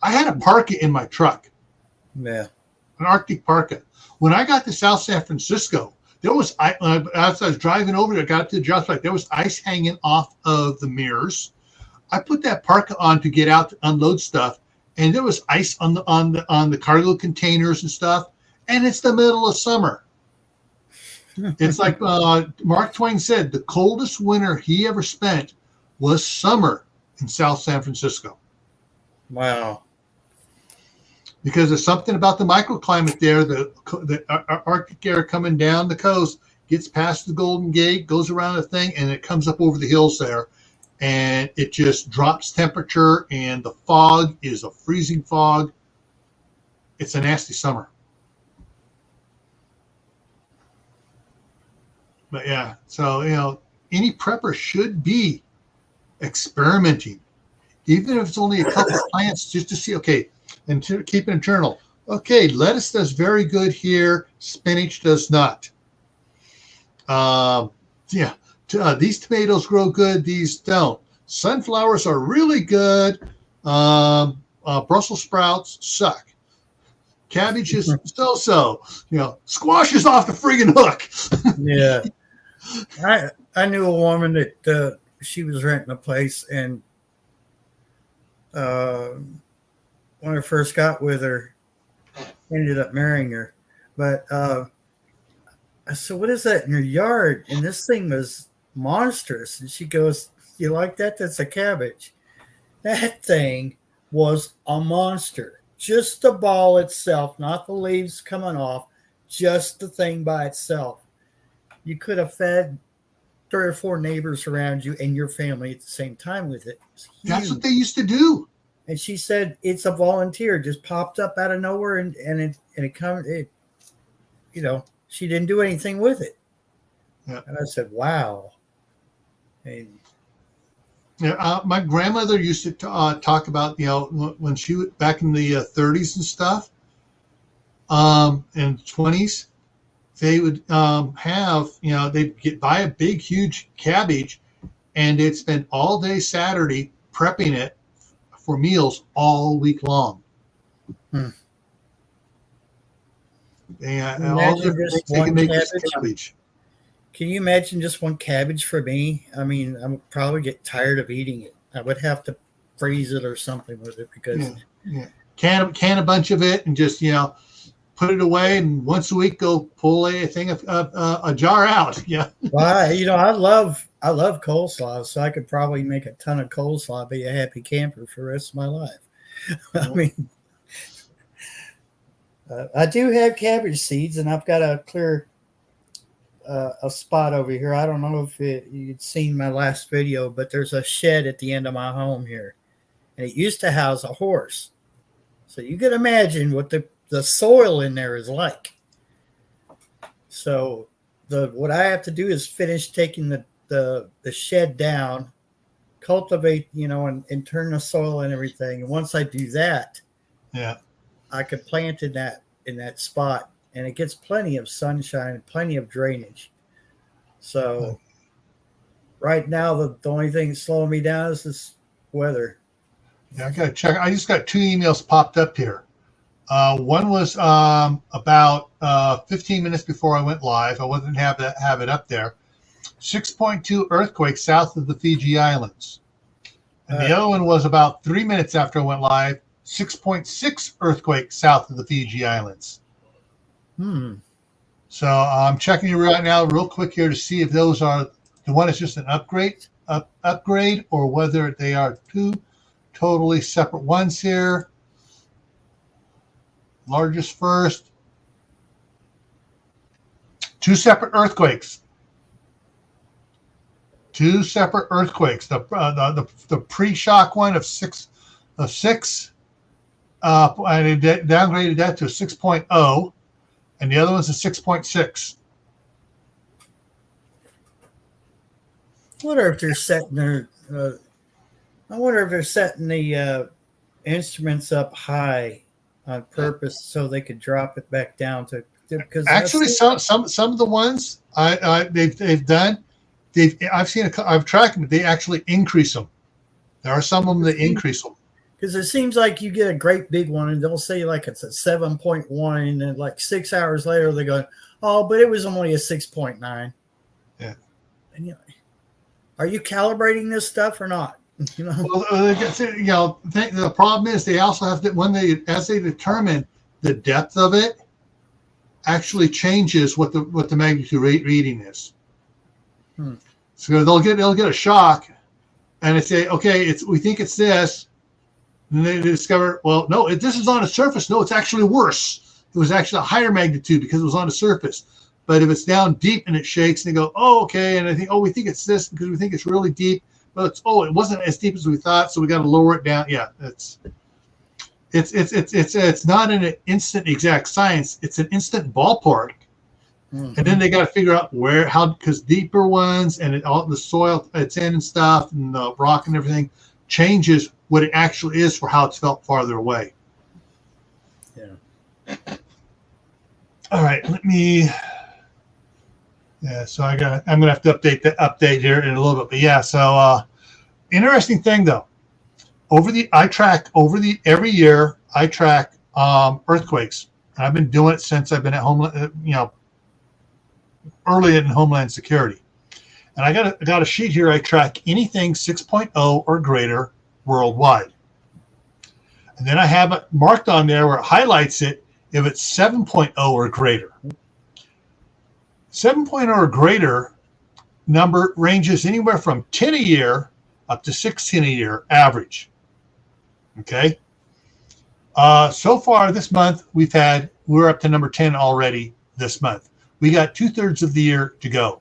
I had to park it in my truck. Yeah. an Arctic parka. When I got to South San Francisco, there was as I was driving over there, got up to the job site, there was ice hanging off of the mirrors. I put that parka on to get out to unload stuff, and there was ice on the cargo containers and stuff. And it's the middle of summer. It's like Mark Twain said, the coldest winter he ever spent was summer in South San Francisco. Wow. Because there's something about the microclimate there. The Arctic air coming down the coast gets past the Golden Gate, goes around the thing, and it comes up over the hills there. And it just drops temperature, and the fog is a freezing fog. It's a nasty summer. But yeah, so, any prepper should be experimenting, even if it's only a couple of plants, just to see, okay, and to keep a journal. Okay, lettuce does very good here. Spinach does not. These tomatoes grow good. These don't. Sunflowers are really good. Brussels sprouts suck. Cabbage is so. Squash is off the friggin' hook. Yeah. I knew a woman that she was renting a place, and when I first got with her, ended up marrying her. But I said, "What is that in your yard?" And this thing was monstrous. And she goes, "You like that? That's a cabbage." That thing was a monster. Just the ball itself, not the leaves coming off, just the thing by itself. You could have fed 3 or 4 neighbors around you and your family at the same time with it. That's what they used to do. And she said it's a volunteer, just popped up out of nowhere, and it come, she didn't do anything with it. Yeah. And I said, wow. And my grandmother used to talk about, when she was back in the 30s and stuff, and 20s, they would have, they'd buy a big, huge cabbage, and they'd spend all day Saturday prepping it for meals all week long. Hmm. All different things they can make with cabbage. Can you imagine just one cabbage for me? I mean, I would probably get tired of eating it. I would have to freeze it or something with it because can a bunch of it and just put it away, and once a week go pull a jar out. Yeah. Well, I love coleslaw, so I could probably make a ton of coleslaw, be a happy camper for the rest of my life. I mean, I do have cabbage seeds, and I've got a clear a spot over here. I don't know if you'd seen my last video, but there's a shed at the end of my home here, and it used to house a horse. So you can imagine what the soil in there is like. So what I have to do is finish taking the shed down, cultivate, and turn the soil and everything. And once I do that, I could plant in that spot, and it gets plenty of sunshine and plenty of drainage. So right now, the only thing slowing me down is this weather. Yeah, I got to check. I just got 2 emails popped up here. One was about 15 minutes before I went live. I wasn't have it up there. 6.2 earthquake south of the Fiji Islands. And the other one was about 3 minutes after I went live. 6.6 earthquake south of the Fiji Islands. So I'm checking you right now real quick here to see if those are the one is just an upgrade or whether they are 2 totally separate ones here. Largest first. 2 separate earthquakes. 2 separate earthquakes. The pre-shock one of 6, and it downgraded that to a 6.0, and the other one's a 6.6. I wonder if they're setting the instruments up high on purpose so they could drop it back down to. Because actually, some of the ones they've done, I've tracked them. They actually increase them. There are some of them that increase them. Because it seems like you get a great big one and they'll say like it's a 7.1, and then like 6 hours later they go, oh, but it was only a 6.9. Yeah. And you know, are you calibrating this stuff or not? You know, well, the problem is they also have to, as they determine the depth of it, actually changes what the magnitude reading is. So they'll get a shock, and they say, okay, we think it's this, and they discover, well, no, this is on a surface. No, it's actually worse. It was actually a higher magnitude because it was on a surface. But if it's down deep and it shakes, and they go, oh, okay, and I think, we think it's this because we think it's really deep. But it wasn't as deep as we thought, so we got to lower it down. Yeah, it's not an instant exact science. It's an instant ballpark, and then they got to figure out because deeper ones and all the soil it's in and stuff, and the rock and everything changes what it actually is for how it's felt farther away. Yeah. All right, let me. Yeah, so I'm gonna have to update here in a little bit, but yeah. So interesting thing though, every year I track earthquakes, and I've been doing it since I've been at Homeland, early in Homeland Security, and I got a sheet here. I track anything 6.0 or greater worldwide, and then I have it marked on there where it highlights it if it's 7.0 or greater. 7.0 or greater number ranges anywhere from 10 a year up to 16 a year average. Okay. So far this month, we're up to number 10 already this month. We got 2/3 of the year to go.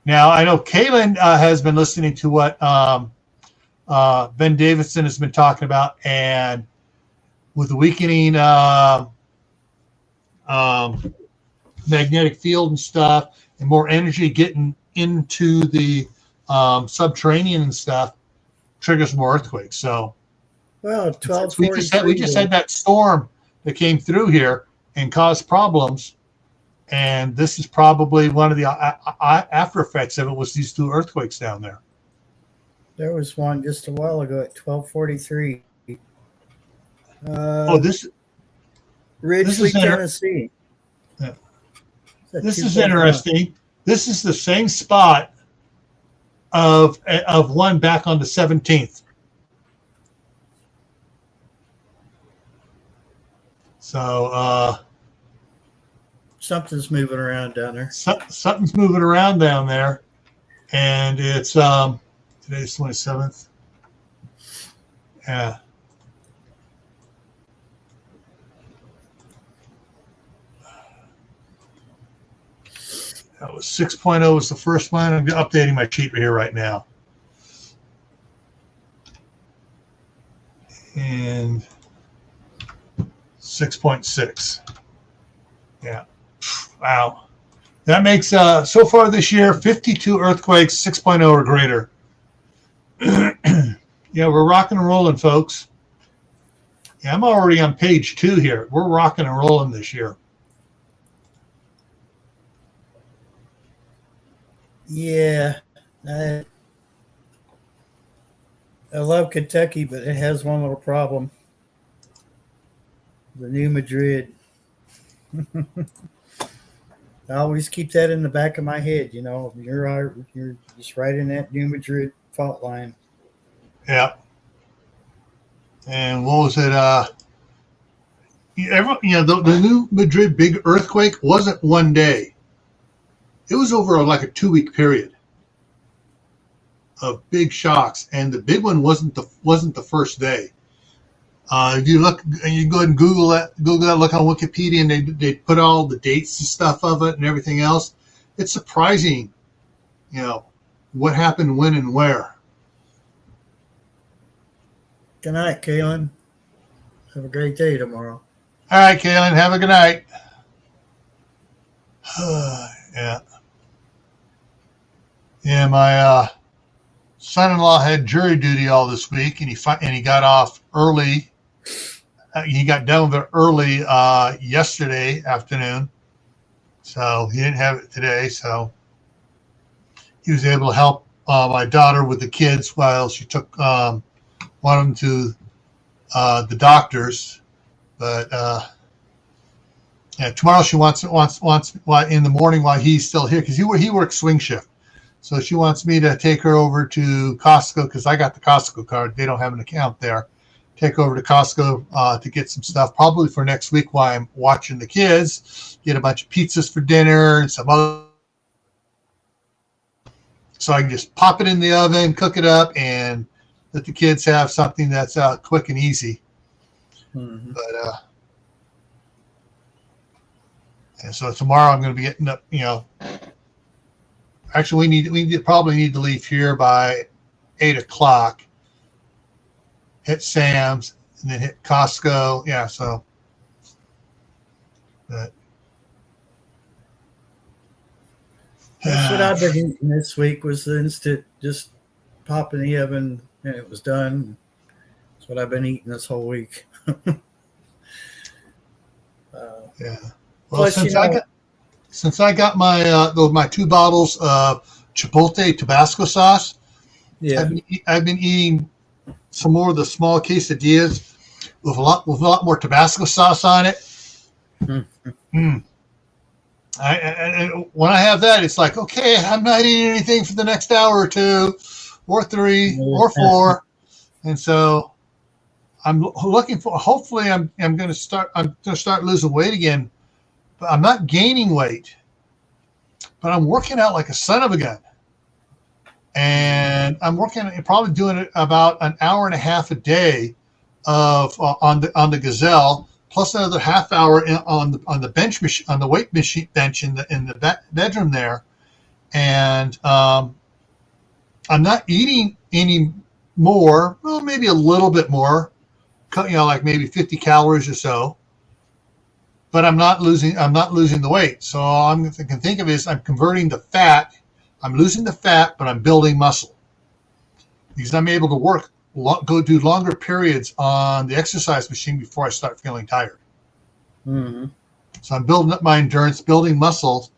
Now, I know Kaylin has been listening to what Ben Davidson has been talking about, and with the weakening magnetic field and stuff, and more energy getting into the subterranean and stuff, triggers more earthquakes. So, well, we just had that storm that came through here and caused problems, and this is probably one of the after effects of it. Was these two earthquakes down there? There was one just a while ago at 12:43. Ridgely, Tennessee. Yeah. This is interesting. This is the same spot of one back on the 17th. So something's moving around down there. Something's moving around down there, and it's today's 27th. Yeah. That was 6.0 was the first one. I'm updating my sheet here right now. And 6.6. Yeah. Wow. That makes, so far this year, 52 earthquakes, 6.0 or greater. Yeah, we're rocking and rolling, folks. Yeah, I'm already on page 2 here. We're rocking and rolling this year. Yeah, I love Kentucky, but it has one little problem. The New Madrid. I always keep that in the back of my head. You're just right in that New Madrid fault line. Yeah. And what was it? The New Madrid big earthquake wasn't one day. It was over like a 2-week period of big shocks, and the big one wasn't the first day. If you look, and you go ahead and Google that, look on Wikipedia, and they put all the dates and stuff of it and everything else. It's surprising, what happened, when, and where. Good night, Kaylin. Have a great day tomorrow. All right, Kaylin. Have a good night. Yeah. Yeah, my son-in-law had jury duty all this week, and he got off early. He got done with it early yesterday afternoon, so he didn't have it today. So he was able to help my daughter with the kids while she took one of them to the doctors. But yeah, tomorrow she wants in the morning while he's still here, because he works swing shift. So she wants me to take her over to Costco, because I got the Costco card. They don't have an account there. Take over to Costco to get some stuff, probably for next week while I'm watching the kids. Get a bunch of pizzas for dinner and some other. So I can just pop it in the oven, cook it up, and let the kids have something that's quick and easy. Mm-hmm. But and so tomorrow I'm going to be getting up. Actually, we probably need to leave here by 8:00. Hit Sam's and then hit Costco. Yeah, so. But that's what I've been eating this week, was the instant, just pop in the oven and it was done. That's what I've been eating this whole week. Yeah. Well, since I got my 2 bottles of Chipotle Tabasco sauce, yeah, I've been eating some more of the small quesadillas with a lot more Tabasco sauce on it. Mm-hmm. And when I have that, it's like, okay, I'm not eating anything for the next hour or 2 or 3 or 4. And so I'm looking for, hopefully I'm going to start losing weight again, but I'm not gaining weight, but I'm working out like a son of a gun. And I'm probably doing it about an hour and a half a day of on the Gazelle, plus another half hour on the bench machine, on the weight machine bench in the bedroom there. And I'm not eating any more, well, maybe a little bit more, like maybe 50 calories or so. But I'm not losing the weight. So all I can think of is I'm converting the fat. I'm losing the fat, but I'm building muscle, because I'm able to go do longer periods on the exercise machine before I start feeling tired. Mm-hmm. So I'm building up my endurance, building muscle.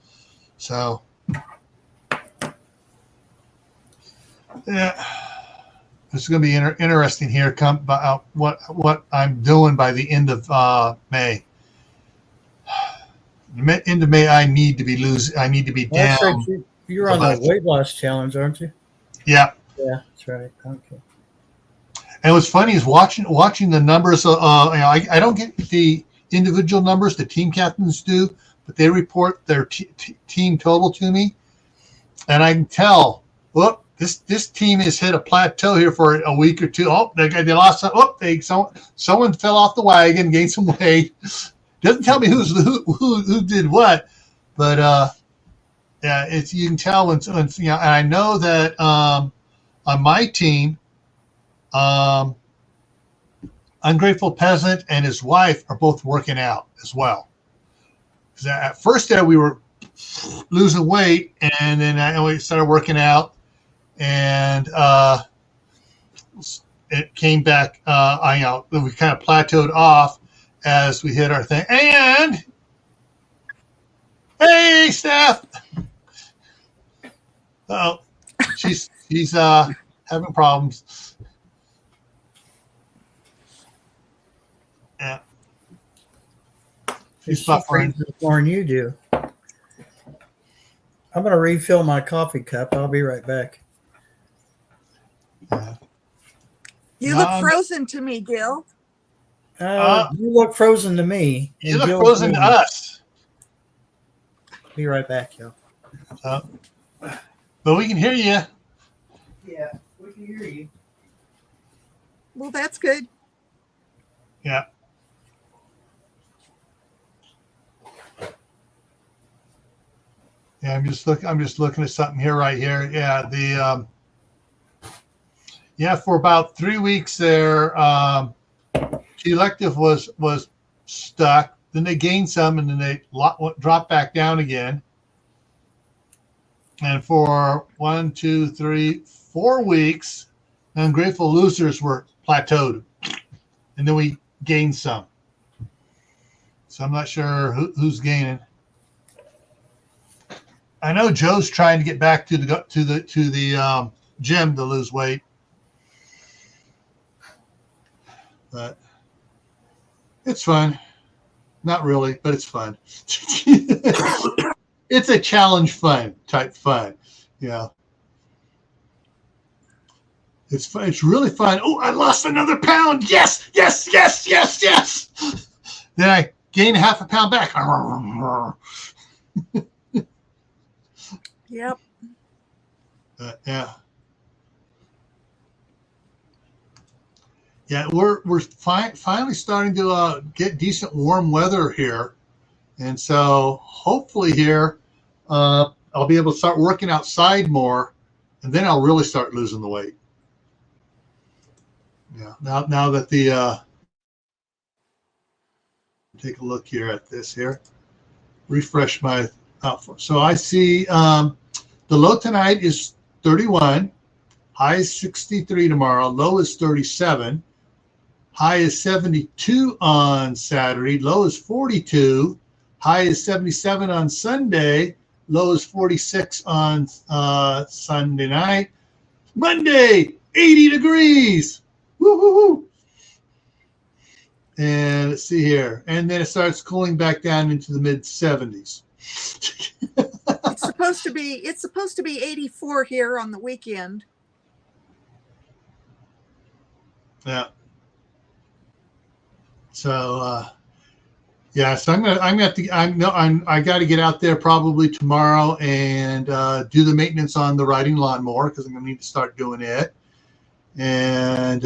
So yeah, this is going to be interesting here. Come about what I'm doing by the end of May. End of May, I need to be down. Right. You're on the weight loss challenge, aren't you? Yeah. Yeah, that's right. Okay. And what's funny is watching the numbers. I don't get the individual numbers the team captains do, but they report their team total to me, and I can tell. Whoop, this team has hit a plateau here for a week or 2. Oh, they lost. Someone fell off the wagon, gained some weight. Doesn't tell me who did what, but yeah, you can tell when and I know that on my team, Ungrateful Peasant and his wife are both working out as well. Because at first there we were losing weight, and then we started working out, and it came back. We kind of plateaued off as we hit our thing. And hey, Steph. Oh, she's having problems. Yeah, she's buffering more than you do. I'm going to refill my coffee cup. I'll be right back. You look frozen to me, Gil. You look frozen to me. You look frozen to us. Be right back, yo. But we can hear you. Yeah, we can hear you. Well, that's good. Yeah. Yeah, I'm just looking at something here, right here. Yeah, for about 3 weeks there, the elective was stuck. Then they gained some, and then they dropped back down again. And for 1, 2, 3, 4 weeks, the Ungrateful Losers were plateaued, and then we gained some. So I'm not sure who's gaining. I know Joe's trying to get back to the gym to lose weight. But it's fun. Not really, but it's fun. It's a challenge fun type fun. Yeah. It's fun. It's really fun. Oh, I lost another pound. Yes, yes, yes, yes, yes. Then I gain half a pound back. Yep. Yeah. Yeah, we're finally starting to get decent warm weather here, and so hopefully here I'll be able to start working outside more, and then I'll really start losing the weight. Yeah. Now that the take a look here at this here, refresh my outfit. So I see the low tonight is 31, high is 63 tomorrow, low is 37. High is 72 on Saturday. Low is 42. High is 77 on Sunday. Low is 46 on Sunday night. Monday, 80 degrees. Woo-hoo-hoo. And let's see here. And then it starts cooling back down into the mid 70s. It's supposed to be 84 here on the weekend. Yeah. So yeah, so I got to get out there probably tomorrow and do the maintenance on the riding lawnmower because I'm gonna need to start doing it, and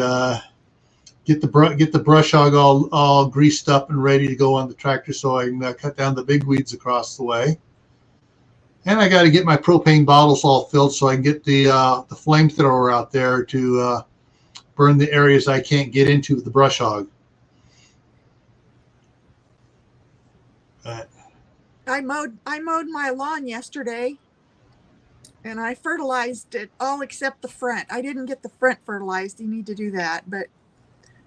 get the brush hog all greased up and ready to go on the tractor so I can cut down the big weeds across the way. And I got to get my propane bottles all filled so I can get the flamethrower out there to burn the areas I can't get into with the brush hog. I mowed my lawn yesterday, and I fertilized it all except the front. I didn't get the front fertilized. You need to do that. But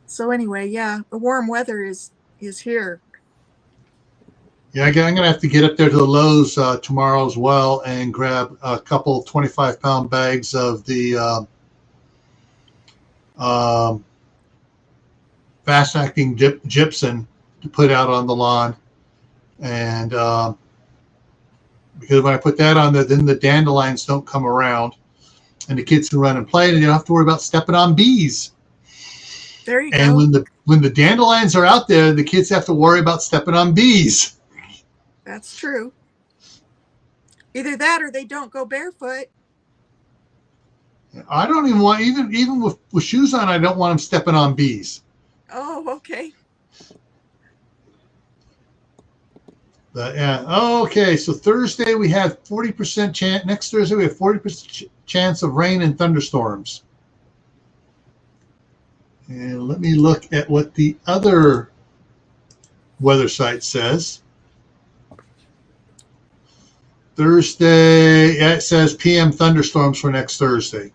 so anyway, yeah, the warm weather is here. Yeah, I'm going to have to get up there to the Lowe's tomorrow as well and grab a couple 25-pound bags of the fast-acting gypsum to put out on the lawn. And because when I put that on there, then the dandelions don't come around, and the kids can run and play, and you don't have to worry about stepping on bees. There you and go. when the dandelions are out there, the kids have to worry about stepping on bees. That's true. Either that or they don't go barefoot. I don't even want even with shoes on. I don't want them stepping on bees. Oh, okay. But yeah, okay. So Thursday we have 40% chance. Next Thursday we have 40% chance of rain and thunderstorms. And let me look at what the other weather site says. Thursday, it says PM thunderstorms for next Thursday,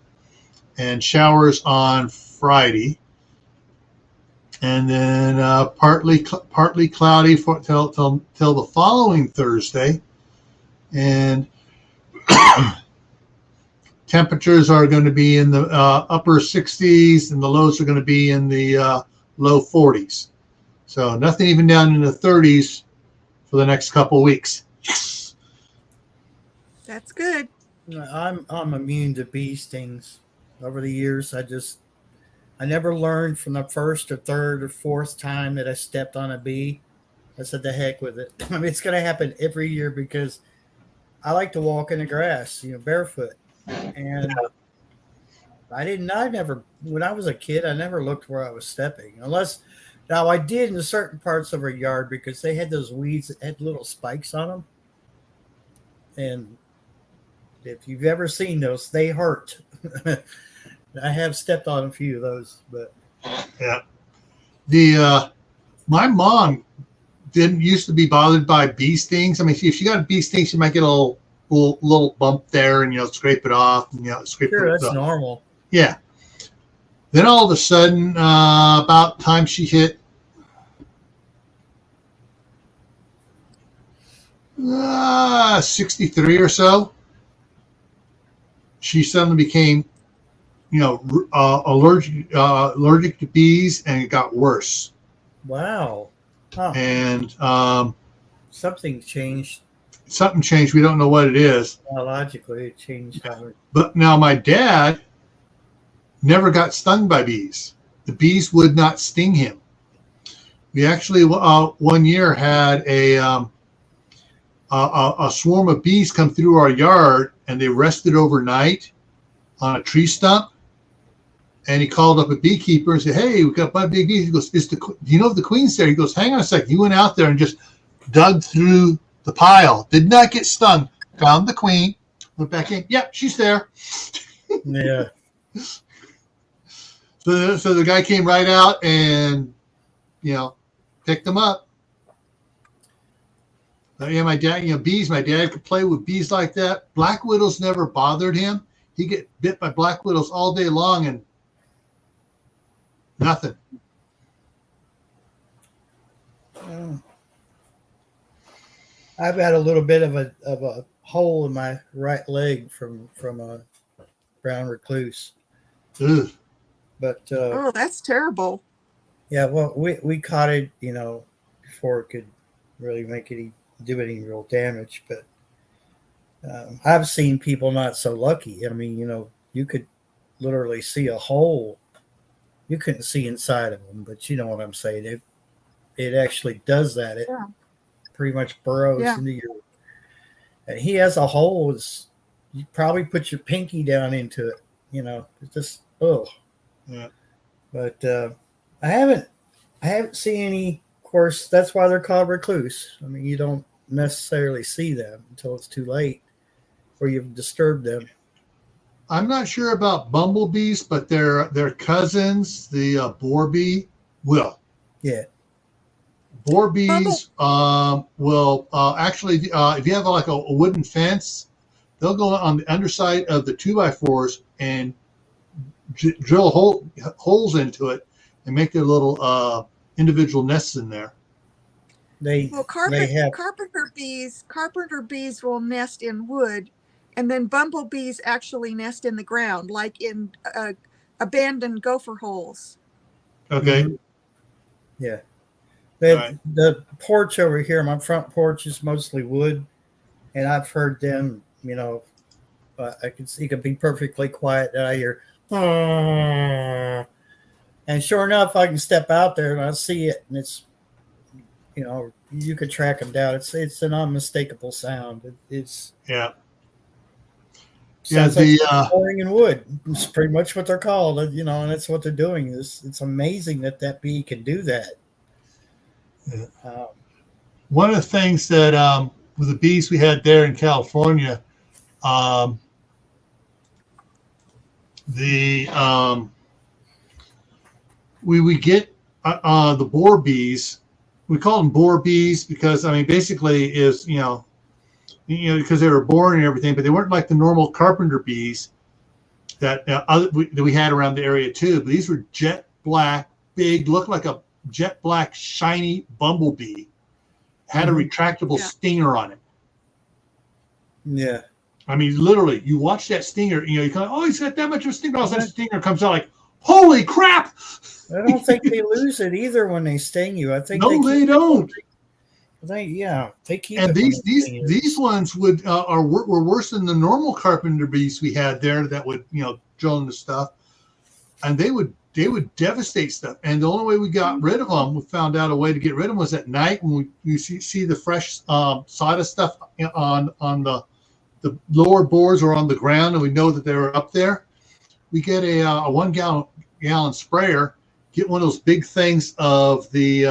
and showers on Friday, and then partly cloudy till the following Thursday, and temperatures are going to be in the upper 60s, and the lows are going to be in the low 40s. So nothing even down in the 30s for the next couple of weeks. That's good. I'm immune to bee stings. Over the years, I never learned from the first or third or fourth time that I stepped on a bee. I said, the heck with it. I mean, it's going to happen every year because I like to walk in the grass, barefoot. And I never, when I was a kid, I never looked where I was stepping. Now I did in certain parts of our yard because they had those weeds that had little spikes on them. And if you've ever seen those, they hurt. I have stepped on a few of those, but yeah. My mom didn't used to be bothered by bee stings. I mean, if she got a bee sting, she might get a little bump there, and scrape it off, and scrape it off. Sure, that's normal. Yeah. Then all of a sudden, about time she hit 63 or so, she suddenly became allergic to bees, and it got worse. Wow. Huh. And Something changed. something changed. We don't know what it is. Biologically, it changed. But now my dad never got stung by bees. The bees would not sting him. We actually one year had a swarm of bees come through our yard, and they rested overnight on a tree stump. And he called up a beekeeper and said, "Hey, we got a bunch of big bees." He goes, do you know if the queen's there? He goes, "Hang on a second." He went out there and just dug through the pile. Did not get stung. Found the queen. Went back in. Yep, she's there. Yeah. So the guy came right out and, picked them up. But yeah, my dad, bees. My dad could play with bees like that. Black widows never bothered him. He get bit by black widows all day long and nothing. I've got a little bit of a hole in my right leg from a brown recluse. Ugh. But Oh, that's terrible. yeah, well, we caught it, before it could really do any real damage. But I've seen people not so lucky. I mean, you could literally see a hole. You couldn't see inside of them, but you know what I'm saying. It actually does that. It pretty much burrows into your. And he has a hole. You probably put your pinky down into it. It's just Yeah. But I haven't seen any. Of course, that's why they're called recluse. I mean, you don't necessarily see them until it's too late, or you've disturbed them. I'm not sure about bumblebees, but their cousins, the boar bee, will. Yeah. Boar bees will actually, if you have like a wooden fence, they'll go on the underside of the 2x4s and drill holes into it and make their little individual nests in there. Carpenter bees will nest in wood, and then bumblebees actually nest in the ground, like in abandoned gopher holes. Okay. Mm-hmm. Yeah. The porch over here, my front porch is mostly wood, and I've heard them, I can see, can be perfectly quiet, and I hear, and sure enough, I can step out there and I see it, and it's, you could track them down. It's an unmistakable sound. It's sounds like boring in wood. It's pretty much what they're called, and that's what they're doing. It's amazing that bee can do that. Yeah. One of the things that with the bees we had there in California, we get the boar bees. We call them boar bees because basically is because they were born and everything, but they weren't like the normal carpenter bees that we had around the area too. But these were jet black, big, looked like a jet black, shiny bumblebee. Had a retractable stinger on it. Yeah. Literally, you watch that stinger, you kind of, he's got that much of a stinger. All of a sudden, the stinger comes out like, holy crap! I don't think they lose it either when they sting you. I think they don't. They keep. And these ones were worse than the normal carpenter bees we had there that would drill into stuff, and they would devastate stuff. And the only way we got rid of them, we found out a way to get rid of them, was at night when you see the fresh sawdust stuff on the lower boards or on the ground, and we know that they were up there. We get a 1 gallon sprayer. Get one of those big things of the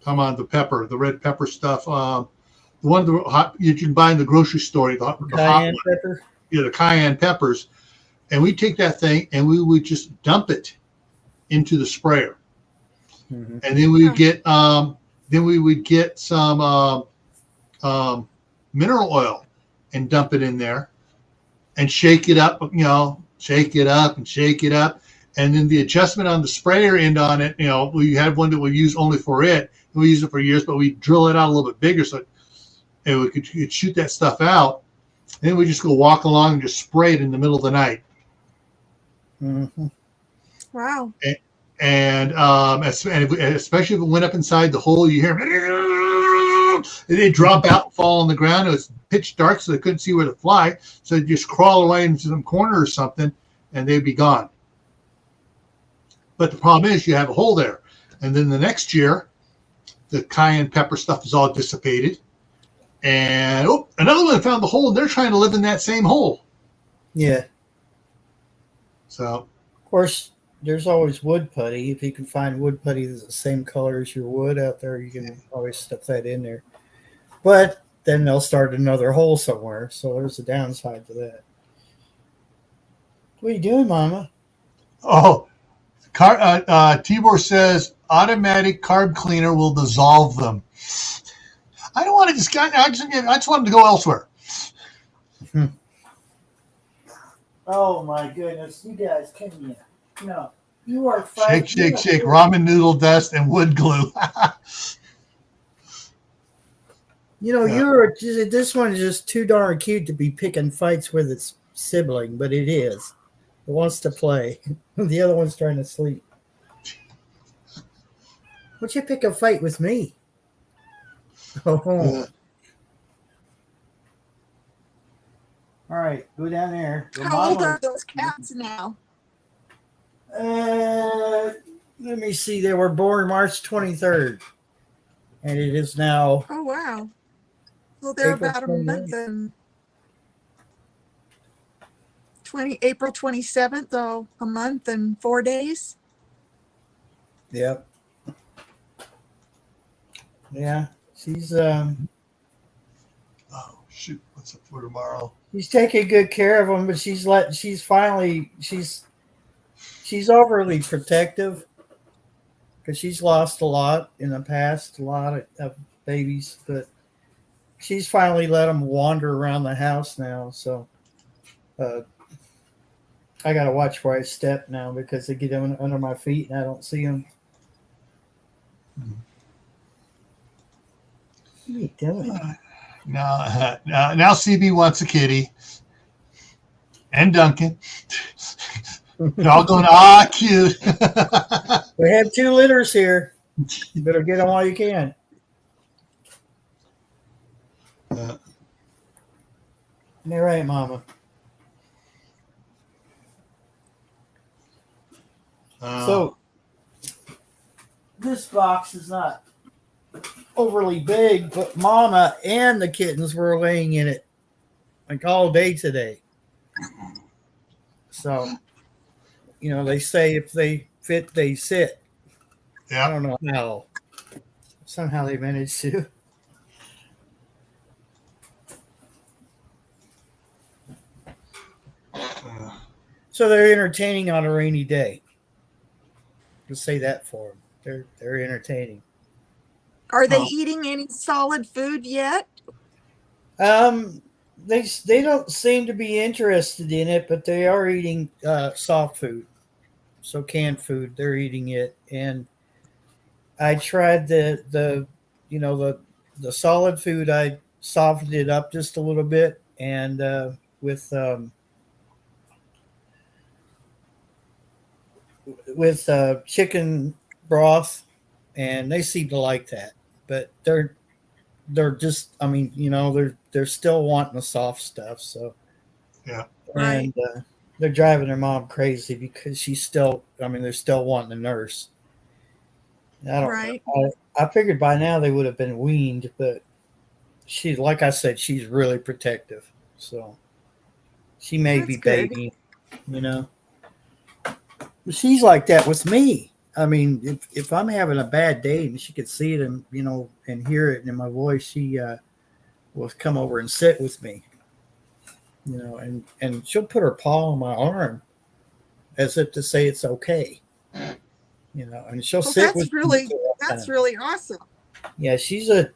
the red pepper stuff. The one you can buy in the grocery store, the cayenne pepper. Yeah, the cayenne peppers. And we take that thing and we would just dump it into the sprayer. Mm-hmm. And then we would get some mineral oil and dump it in there and shake it up, shake it up and shake it up. And then the adjustment on the sprayer end on it, we had one that we use only for it. We use it for years, but we drill it out a little bit bigger so it could shoot that stuff out. Then we just go walk along and just spray it in the middle of the night. Mm-hmm. Wow. And especially if it went up inside the hole, you hear them. They'd drop out and fall on the ground. It was pitch dark, so they couldn't see where to fly. So they'd just crawl away into some corner or something, and they'd be gone. But the problem is you have a hole there. And then the next year, the cayenne pepper stuff is all dissipated. And another one found the hole, and they're trying to live in that same hole. Yeah. So, of course, there's always wood putty. If you can find wood putty that's the same color as your wood out there, you can always stuff that in there. But then they'll start another hole somewhere. So there's a downside to that. What are you doing, Mama? Tibor says automatic carb cleaner will dissolve them. I don't want to just. I just want them to go elsewhere. Oh my goodness, you guys, can you? No, you are fighting. Shake, ramen noodle dust and wood glue. This one is just too darn cute to be picking fights with its sibling, but it is. It wants to play. The other one's trying to sleep. What'd you pick a fight with me? Oh. All right, go down there. How old are those cats now? Let me see. They were born March 23rd, and it is now. Oh wow! Well, they're April about a 29th. month and April 27th. Oh, a month and 4 days. Yep. Yeah, she's Oh shoot! What's up for tomorrow? She's taking good care of them, but she's overly protective because she's lost a lot in the past, a lot of babies, but she's finally let them wander around the house now. So I got to watch where I step now because they get under my feet and I don't see them. What are you doing? Now CB wants a kitty. And Duncan. They're all going, cute. We have 2 litters here. You better get them while you can. You're right, Mama. So this box is not overly big, but Mama and the kittens were laying in it like all day today. So, they say if they fit, they sit. Yeah. I don't know how. Somehow they managed to. So they're entertaining on a rainy day. Just say that for them. They're entertaining. Are they eating any solid food yet? They don't seem to be interested in it, but they are eating soft food. So canned food, they're eating it. And I tried the solid food. I softened it up just a little bit, and with chicken broth, and they seem to like that. But they're just, they're still wanting the soft stuff. So yeah, and they're driving their mom crazy because she's still, they're still wanting to nurse. I figured by now they would have been weaned, but she, like I said, she's really protective. So she may be babying, But she's like that with me. If I'm having a bad day and she could see it and, and hear it in my voice, she will come over and sit with me, and she'll put her paw on my arm as if to say it's okay, and she'll sit with me. That's really awesome. Yeah, she's a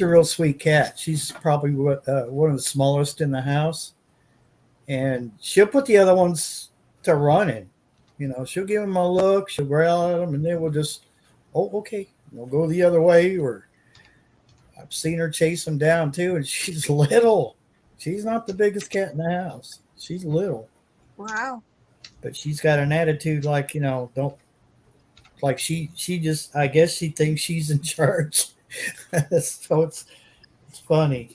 real sweet cat. She's probably one of the smallest in the house, and she'll put the other ones to running. She'll give them a look, she'll growl at them, and then we'll just, okay, we'll go the other way. Or I've seen her chase them down too, and she's little. She's not the biggest cat in the house. She's little. Wow. But she's got an attitude like, don't like she just, I guess she thinks she's in charge. So it's funny.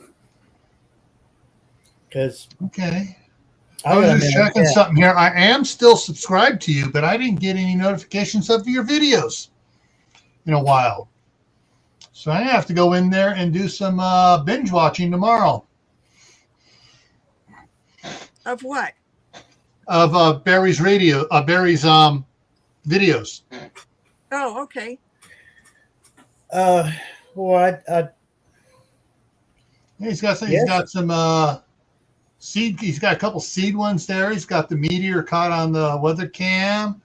Because okay. I was just checking something here. I am still subscribed to you, but I didn't get any notifications of your videos in a while. So I have to go in there and do some binge watching tomorrow. Of what? Of Barry's videos. Oh, okay. Well, He's got some seed. He's got a couple seed ones there. He's got the meteor caught on the weather cam.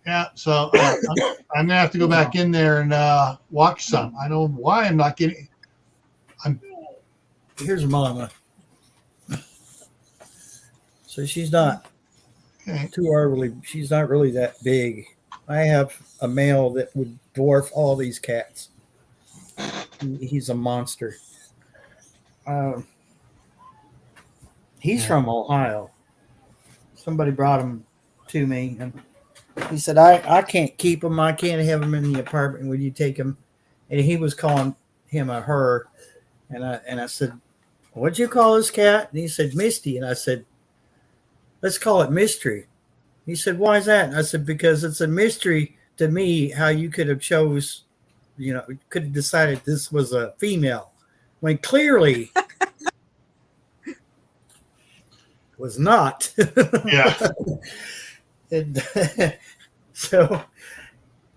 Yeah, so I'm gonna have to go back in there and watch some. I don't know why I'm not getting. Here's Mama. So she's not too early. She's not really that big. I have a male that would dwarf all these cats. He's a monster. He's from Ohio. Somebody brought him to me, and he said, I can't keep him. I can't have him in the apartment. Would you take him? And he was calling him a her. And I said, what'd you call this cat? And he said, Misty. And I said, let's call it Mystery. He said, why is that? And I said, because it's a mystery to me how you could have could have decided this was a female when clearly was not. Yeah. And so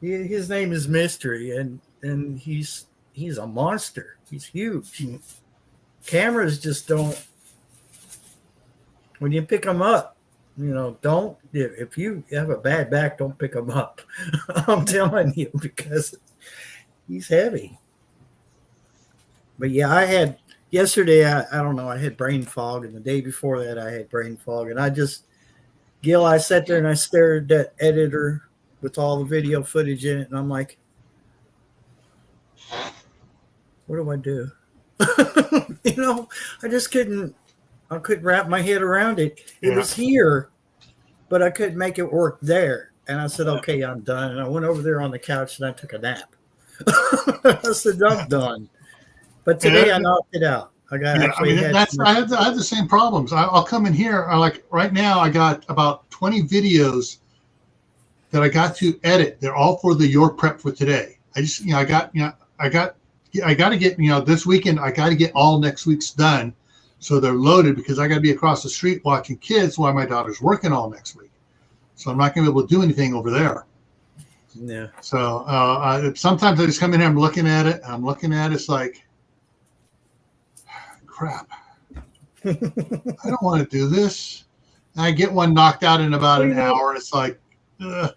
his name is Mystery, and he's a monster. He's huge. Cameras just don't. When you pick them up, don't. If you have a bad back, don't pick them up. I'm telling you, because he's heavy. But yeah, I had yesterday. I don't know. I had brain fog, and the day before that, I had brain fog, and I sat there and I stared at that editor with all the video footage in it, and I'm like, what do I do? I just couldn't wrap my head around it. It was here, but I couldn't make it work there. And I said, okay, I'm done. And I went over there on the couch and I took a nap. I said, I'm done. But today I knocked it out. I had the same problems. I'll come in here. Right now I got about 20 videos that I got to edit. They're all for the Your Prep for today. I got to get, this weekend, I got to get all next week's done. So they're loaded because I got to be across the street watching kids while my daughter's working all next week. So I'm not going to be able to do anything over there. Yeah. So sometimes I just come in here, I'm looking at it. It's like, crap. I don't want to do this. And I get one knocked out in about an hour. It's like, ugh.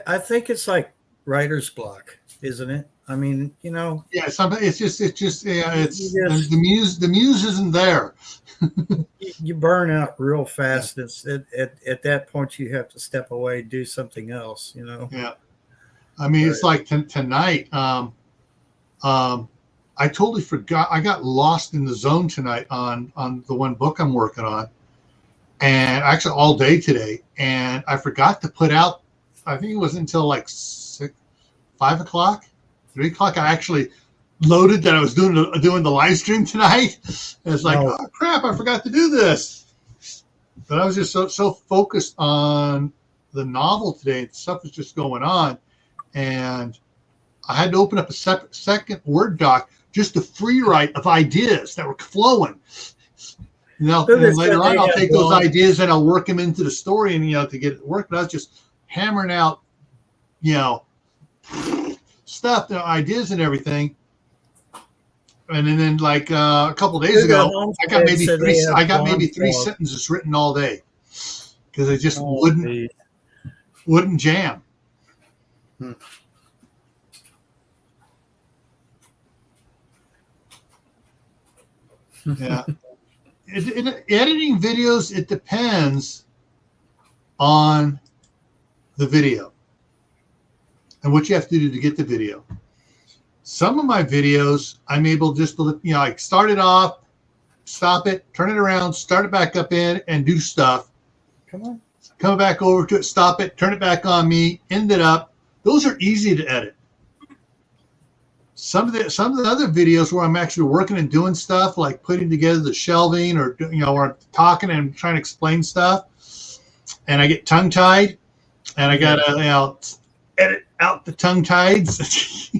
I think it's like writer's block, isn't it? I mean, Yeah, sometimes the muse isn't there. You burn out real fast. It's at that point you have to step away, do something else. Yeah, I mean, it's like tonight. I totally forgot. I got lost in the zone tonight on the one book I'm working on, and actually all day today. And I forgot to put out. I think it was until like 5 o'clock. 3 o'clock, I actually loaded that I was doing the live stream tonight. And it's like, oh crap, I forgot to do this. But I was just so focused on the novel today. Stuff was just going on. And I had to open up a second Word doc, just the free write of ideas that were flowing. And later on, I'll take those ideas and I'll work them into the story and, to get it working. I was just hammering out, stuff, the ideas and everything. And then like a couple of days ago, I got maybe three sentences written all day because I just wouldn't jam. Yeah. Editing videos, it depends on the video and what you have to do to get the video. some of my videos, I'm able just to, I start it off, stop it, turn it around, start it back up in, and do stuff. Come on. Come back over to it, stop it, turn it back on me, end it up. Those are easy to edit. Some of the other videos where I'm actually working and doing stuff, like putting together the shelving, or where I'm talking and trying to explain stuff, and I get tongue tied, and I gotta edit out the tongue tieds.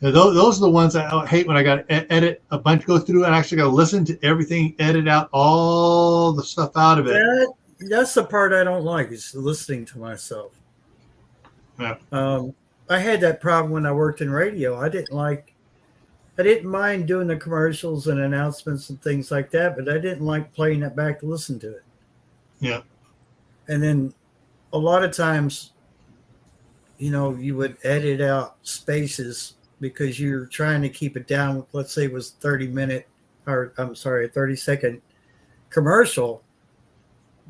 Those are the ones I hate, when I got to edit a bunch, go through, and actually got to listen to everything, edit out all the stuff out of it. That's the part I don't like, is listening to myself. Yeah. I had that problem when I worked in radio. I didn't mind doing the commercials and announcements and things like that, but I didn't like playing it back to listen to it. Yeah. And then a lot of times, you would edit out spaces because you're trying to keep it down. Let's say it was 30-second commercial.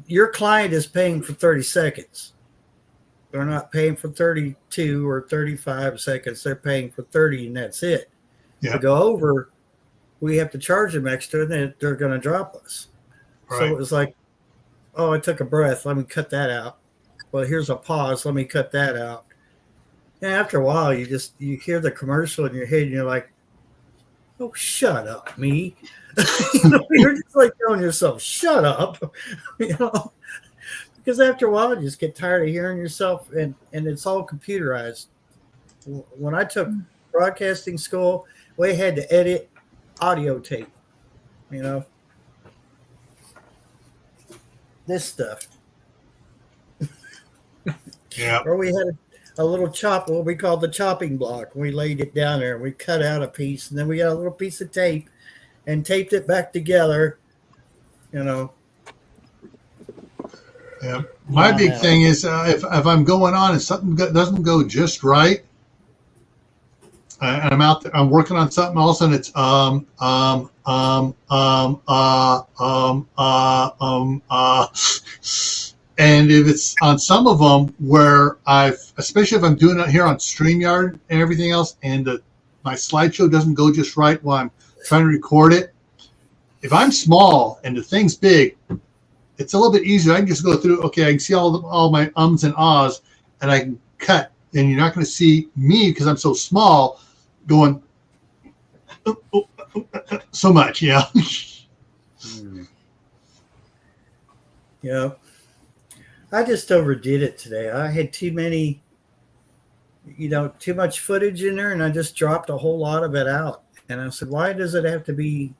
Your client is paying for 30 seconds. They're not paying for 32 or 35 seconds. They're paying for 30, and that's it. Yeah. To go over, we have to charge them extra, and they're going to drop us. Right. So it was like, oh, I took a breath. Let me cut that out. Well, here's a pause. Let me cut that out. And after a while, you hear the commercial in your head, and you're like, oh, shut up, me. You're just like telling yourself, shut up. Because after a while, you just get tired of hearing yourself, and it's all computerized. When I took broadcasting school, we had to edit audio tape, this stuff. Yeah. Or we had a little what we called the chopping block. We laid it down there, and we cut out a piece, and then we got a little piece of tape and taped it back together, Yeah. My big thing is if I'm going on and something doesn't go just right, and I'm out there, I'm working on something, all of a sudden it's and if it's on some of them where especially if I'm doing it here on StreamYard and everything else, and my slideshow doesn't go just right while I'm trying to record it, if I'm small and the thing's big, it's a little bit easier. I can just go through, okay, I can see all my ums and ahs, and I can cut, and you're not going to see me, because I'm so small, going so much, Yeah. I just overdid it today. I had too much footage in there, and I just dropped a whole lot of it out. And I said, why does it have to be,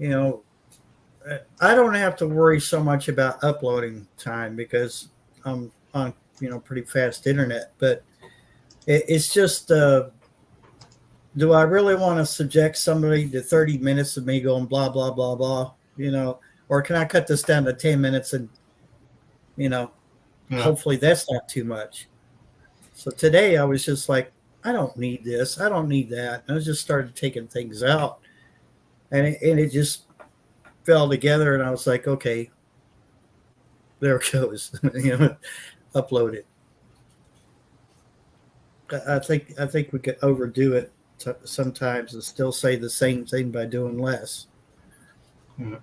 I don't have to worry so much about uploading time, because I'm on, pretty fast internet. But it's just, do I really want to subject somebody to 30 minutes of me going blah, blah, blah, blah, or can I cut this down to 10 minutes and, hopefully that's not too much. So today I was just like, I don't need this. I don't need that. And I just started taking things out, and it just fell together. And I was like, okay, there it goes. Upload it. I think we could overdo it sometimes and still say the same thing by doing less. Yeah.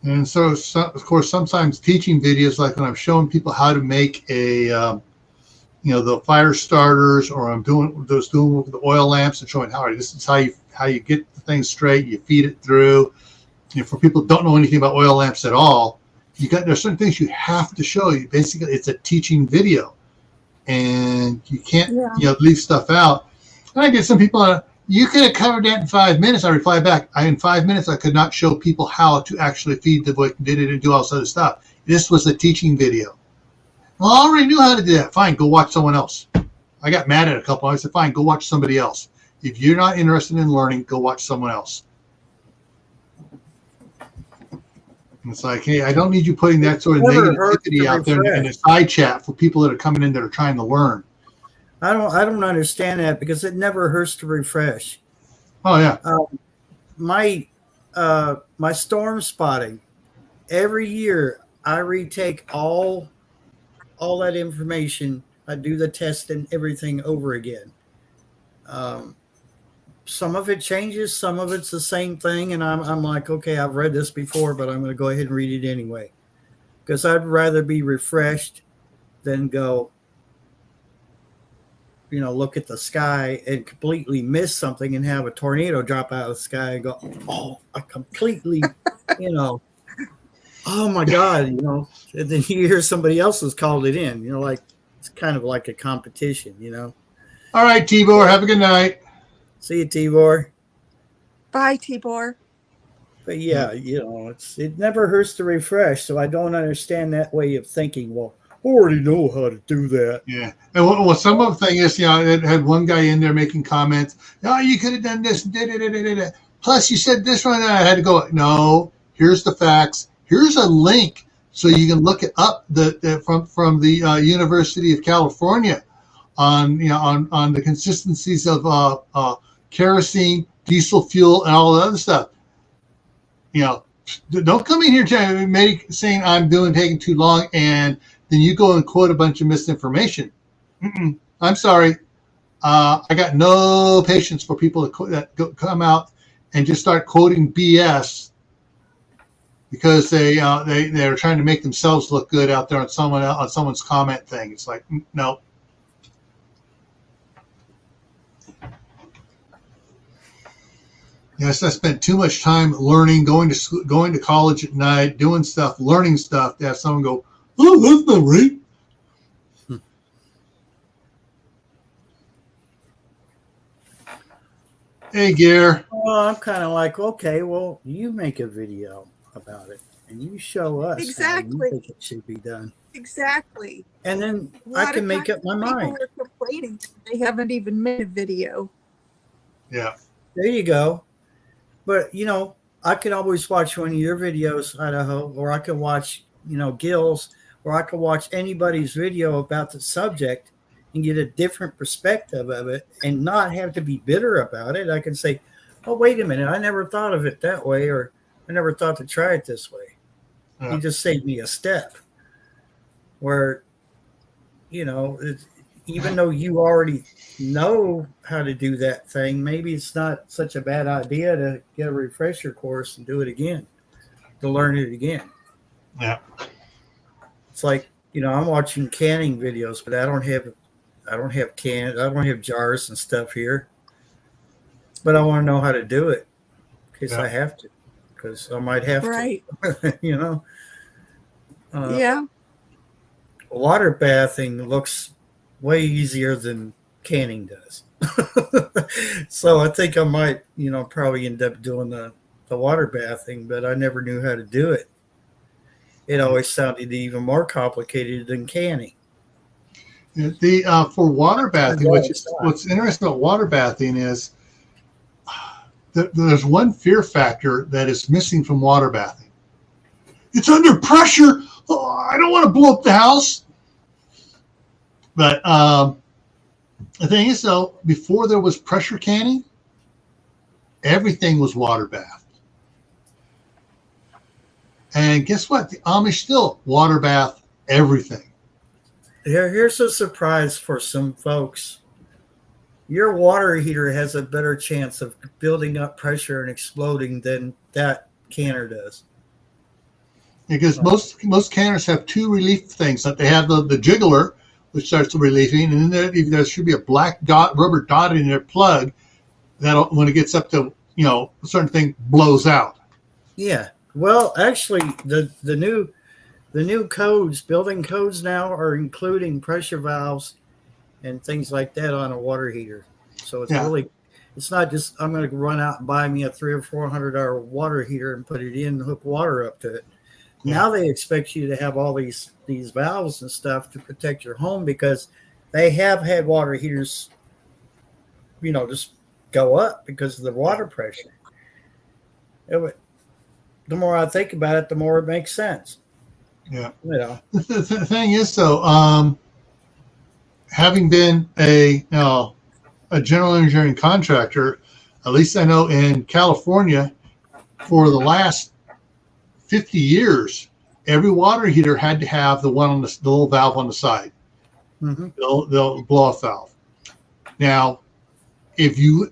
And so, of course, sometimes teaching videos, like when I'm showing people how to make the fire starters, or I'm doing with the oil lamps, and showing this is how you get the thing straight, you feed it through. For people who don't know anything about oil lamps at all, there's certain things you have to show. You basically, it's a teaching video, and you can't leave stuff out. And I get some people, you could have covered that in 5 minutes. I reply back, in 5 minutes I could not show people how to actually feed the book, did it, and do all this other stuff. This was a teaching video. Well, I already knew how to do that. Fine, go watch someone else. I got mad at a couple. I said, fine, go watch somebody else. If you're not interested in learning, go watch someone else. And it's like, hey, I don't need you putting that sort of negativity out there in a side chat for people that are coming in that are trying to learn. I don't understand that, because it never hurts to refresh. Oh yeah. My storm spotting, every year I retake all that information I do the test and everything over again. Some of it changes, some of it's the same thing, and I'm like, okay, I've read this before, but I'm going to go ahead and read it anyway, because I'd rather be refreshed than go, look at the sky and completely miss something and have a tornado drop out of the sky and go, oh, I completely, oh my God, and then you hear somebody else has called it in, like it's kind of like a competition, All right, Tibor, have a good night. See you, Tibor. Bye, Tibor. But yeah, it never hurts to refresh. So I don't understand that way of thinking. Well, I already know how to do that. Yeah. And what some of the thing is, it had one guy in there making comments. Oh, you could have done this. Plus, you said this one. And I had to go, no, here's the facts. Here's a link so you can look it up from the University of California on the consistencies of kerosene, diesel fuel, and all the other stuff. Don't come in here saying I'm taking too long, and then you go and quote a bunch of misinformation. I'm sorry. I got no patience for people that come out and just start quoting BS because they're trying to make themselves look good out there on someone's comment thing. It's like, no. Yes, I spent too much time learning, going to college at night, doing stuff, learning stuff, to have someone go, oh, that's not right. Hey, Gare. Well, I'm kind of like, okay, well, you make a video about it, and you show us exactly how you think it should be done. Exactly. And then I can make up my mind. People are complaining they haven't even made a video. Yeah. There you go. But, I could always watch one of your videos, Idaho, or I could watch, Gil's, or I could watch anybody's video about the subject and get a different perspective of it and not have to be bitter about it. I can say, oh, wait a minute, I never thought of it that way, or I never thought to try it this way. Yeah. You just saved me a step where, even though you already know how to do that thing, maybe it's not such a bad idea to get a refresher course and do it again, to learn it again. Yeah. It's like, I'm watching canning videos, but I don't have jars and stuff here. But I want to know how to do it in case I have to, because I might have to. Yeah. Water bathing looks way easier than canning does. So I think I might, probably end up doing the water bathing, but I never knew how to do it. It always sounded even more complicated than canning. For water bathing, what's interesting about water bathing is there's one fear factor that is missing from water bathing. It's under pressure. Oh, I don't want to blow up the house. But the thing is, though, before there was pressure canning, everything was water bathed. And guess what? The Amish still water bath everything. Here's a surprise for some folks. Your water heater has a better chance of building up pressure and exploding than that canner does. Because most canners have two relief things. Like they have the jiggler, which starts the relieving, and then there should be a black rubber dot in their plug that when it gets up to a certain thing blows out. Yeah. Well, actually, the new codes, building codes now are including pressure valves and things like that on a water heater. So it's really, it's not just I'm going to run out and buy me a $300 or $400 water heater and put it in and hook water up to it. Now they expect you to have all these valves and stuff to protect your home, because they have had water heaters, just go up because of the water pressure. The more I think about it, the more it makes sense. Yeah. The thing is, though, having been a general engineering contractor, at least I know in California, for the last 50 years, every water heater had to have the one on the little valve on the side. Mm-hmm. They'll blow off valve. Now, if you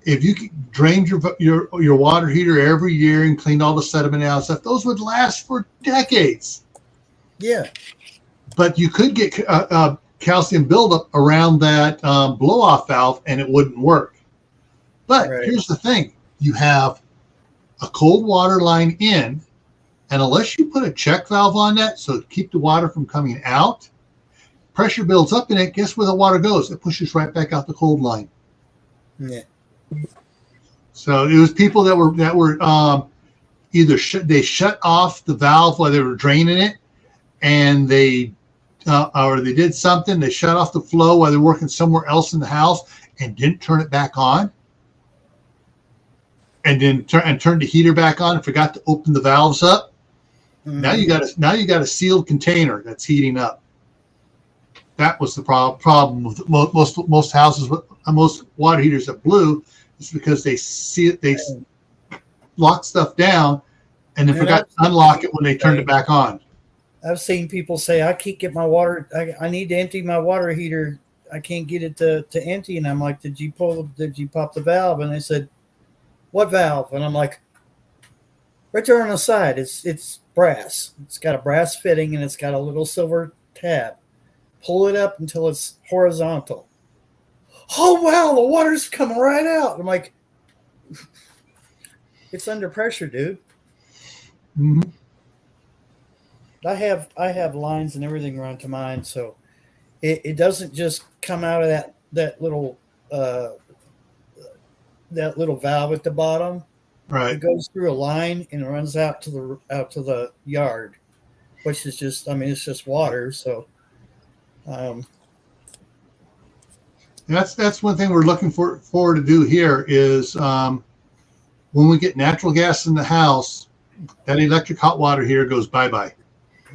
drained your water heater every year and cleaned all the sediment out and stuff, those would last for decades. Yeah. But you could get calcium buildup around that blow off valve, and it wouldn't work. But here's the thing: you have a cold water line in, and unless you put a check valve on that, so to keep the water from coming out, pressure builds up in it. Guess where the water goes? It pushes right back out the cold line. Yeah. So it was people that were either they shut off the valve while they were draining it, and they did something. They shut off the flow while they're working somewhere else in the house and didn't turn it back on, and then turned the heater back on and forgot to open the valves up. Mm-hmm. Now you got a sealed container that's heating up. That was the problem with most houses. Most water heaters that blew is because they locked stuff down and then forgot to unlock it when they turned it back on. I've seen people say, I can't get my water. I need to empty my water heater. I can't get it to empty. And I'm like, did you pop the valve? And they said, what valve? And I'm like, right there on the side. It's brass. It's got a brass fitting and it's got a little silver tab. Pull it up until it's horizontal. Oh, wow, the water's coming right out. I'm like, it's under pressure, dude. Mm-hmm. I have lines and everything run to mine, so it doesn't just come out of that little valve at the bottom. Right. It goes through a line and it runs out to the yard, which is just, it's just water. So that's one thing we're looking forward to do here is when we get natural gas in the house, that electric hot water heater goes bye-bye.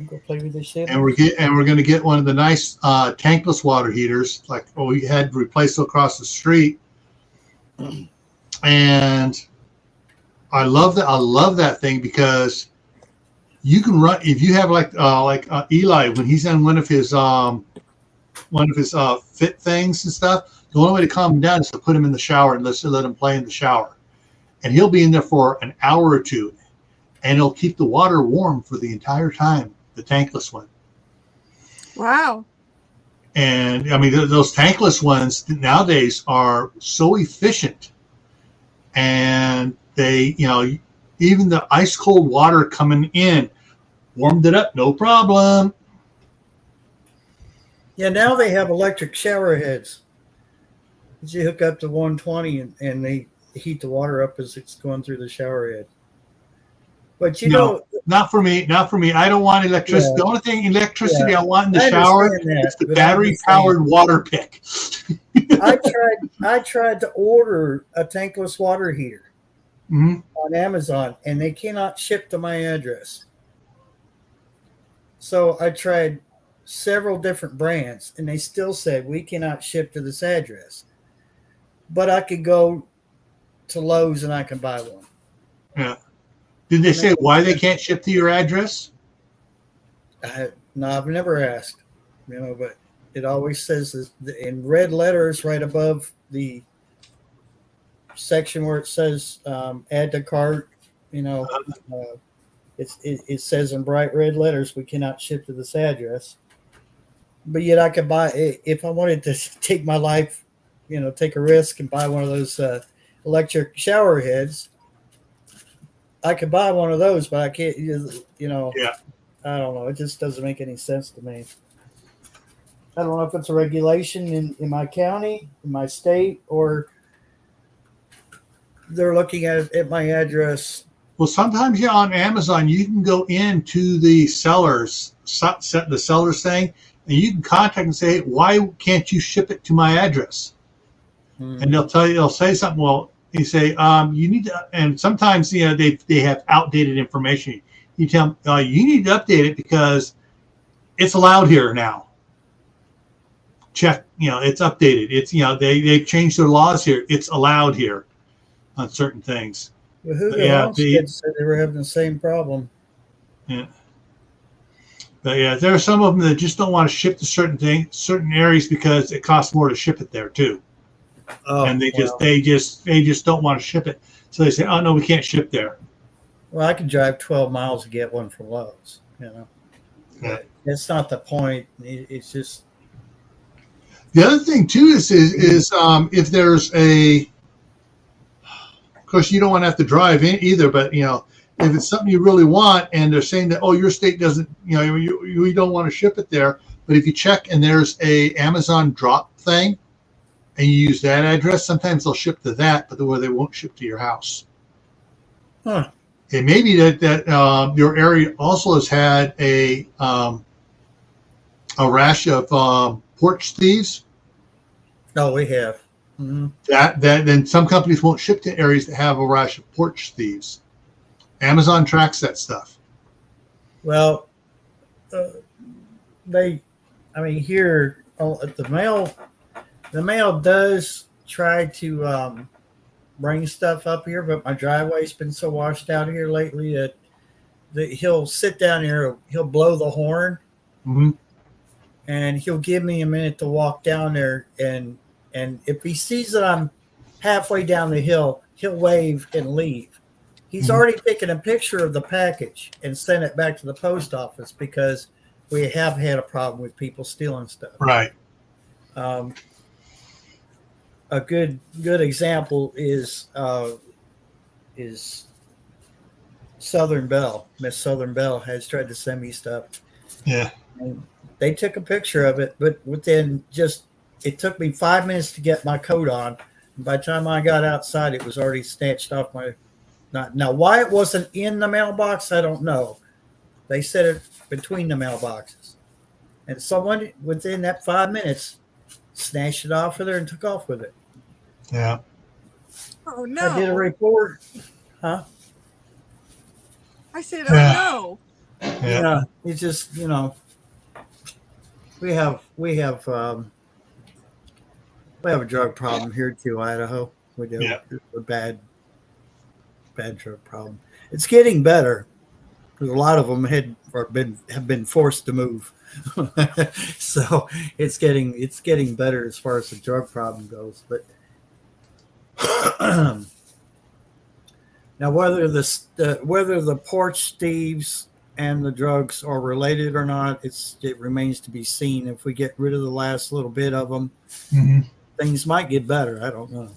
Go play with this shit. And we're going to get one of the nice tankless water heaters like we had replaced across the street. And I love that thing because you can run if you have like Eli when he's on one of his fit things and stuff. The only way to calm him down is to put him in the shower and let him play in the shower, and he'll be in there for an hour or two, and it'll keep the water warm for the entire time. The tankless one. Wow. And those tankless ones nowadays are so efficient, and they, even the ice cold water coming in warmed it up, no problem. Yeah, now they have electric shower heads. You hook up to 120 and they heat the water up as it's going through the shower head. But not for me. I don't want electricity. Yeah. The only thing electricity I want in the shower is the battery-powered water pick. I tried to order a tankless water heater on Amazon, and they cannot ship to my address. So I tried several different brands, and they still said we cannot ship to this address. But I could go to Lowe's and I can buy one. Yeah. Did they say why they can't ship to your address? No, I've never asked, but it always says in red letters right above the section where it says add to cart, it says in bright red letters, we cannot ship to this address. But yet I could buy, if I wanted to take my life, take a risk and buy one of those electric shower heads, I could buy one of those, but I can't, Yeah. I don't know. It just doesn't make any sense to me. I don't know if it's a regulation in my county, in my state, or they're looking at my address. Well, sometimes on Amazon, you can go into the sellers thing, and you can contact and say, why can't you ship it to my address? And they'll say something. Well, you say, you need to, and sometimes, they have outdated information. You tell them, you need to update it because it's allowed here now. Check, it's updated. It's, they've changed their laws here. It's allowed here on certain things. Well, said they were having the same problem. Yeah. But yeah, there are some of them that just don't want to ship to certain areas because it costs more to ship it there too. Oh, And they just don't want to ship it. So they say, oh no, we can't ship there. Well, I could drive 12 miles to get one from Lowe's, you know. Yeah. That's not the point. It's just the other thing too is if there's of course you don't want to have to drive in either, but you know, if it's something you really want and they're saying that, oh, your state doesn't, you know, you don't want to ship it there, but if you check and there's a Amazon drop thing and you use that address, sometimes they'll ship to that, but where they won't ship to your house. Huh. It may be that your area also has had a rash of porch thieves. Oh, we have. Mm-hmm. That then some companies won't ship to areas that have a rash of porch thieves. Amazon tracks that stuff. Well, here the mail does try to bring stuff up here, but my driveway's been so washed out here lately that he'll sit down here, he'll blow the horn, Mm-hmm. and he'll give me a minute to walk down there, and if he sees that I'm halfway down the hill, he'll wave and leave. He's already taken a picture of the package and sent it back to the post office because we have had a problem with people stealing stuff. Right. A good example is Southern Belle. Miss Southern Belle has tried to send me stuff. Yeah. And they took a picture of it, but within it took me 5 minutes to get my coat on. And by the time I got outside, it was already snatched off my. Now, why it wasn't in the mailbox, I don't know. They said it between the mailboxes. And someone within that 5 minutes snatched it off of there and took off with it. Yeah. Oh no! I did a report. Huh? I said, Yeah. oh no! Yeah. It's just, we have a drug problem here too, Idaho. We do. Yeah. It's a bad drug problem. It's getting better because a lot of them have been forced to move. So it's getting better as far as the drug problem goes. But now whether the porch thieves and the drugs are related or not, it remains to be seen. If we get rid of the last little bit of them, Mm-hmm. things might get better. I don't know.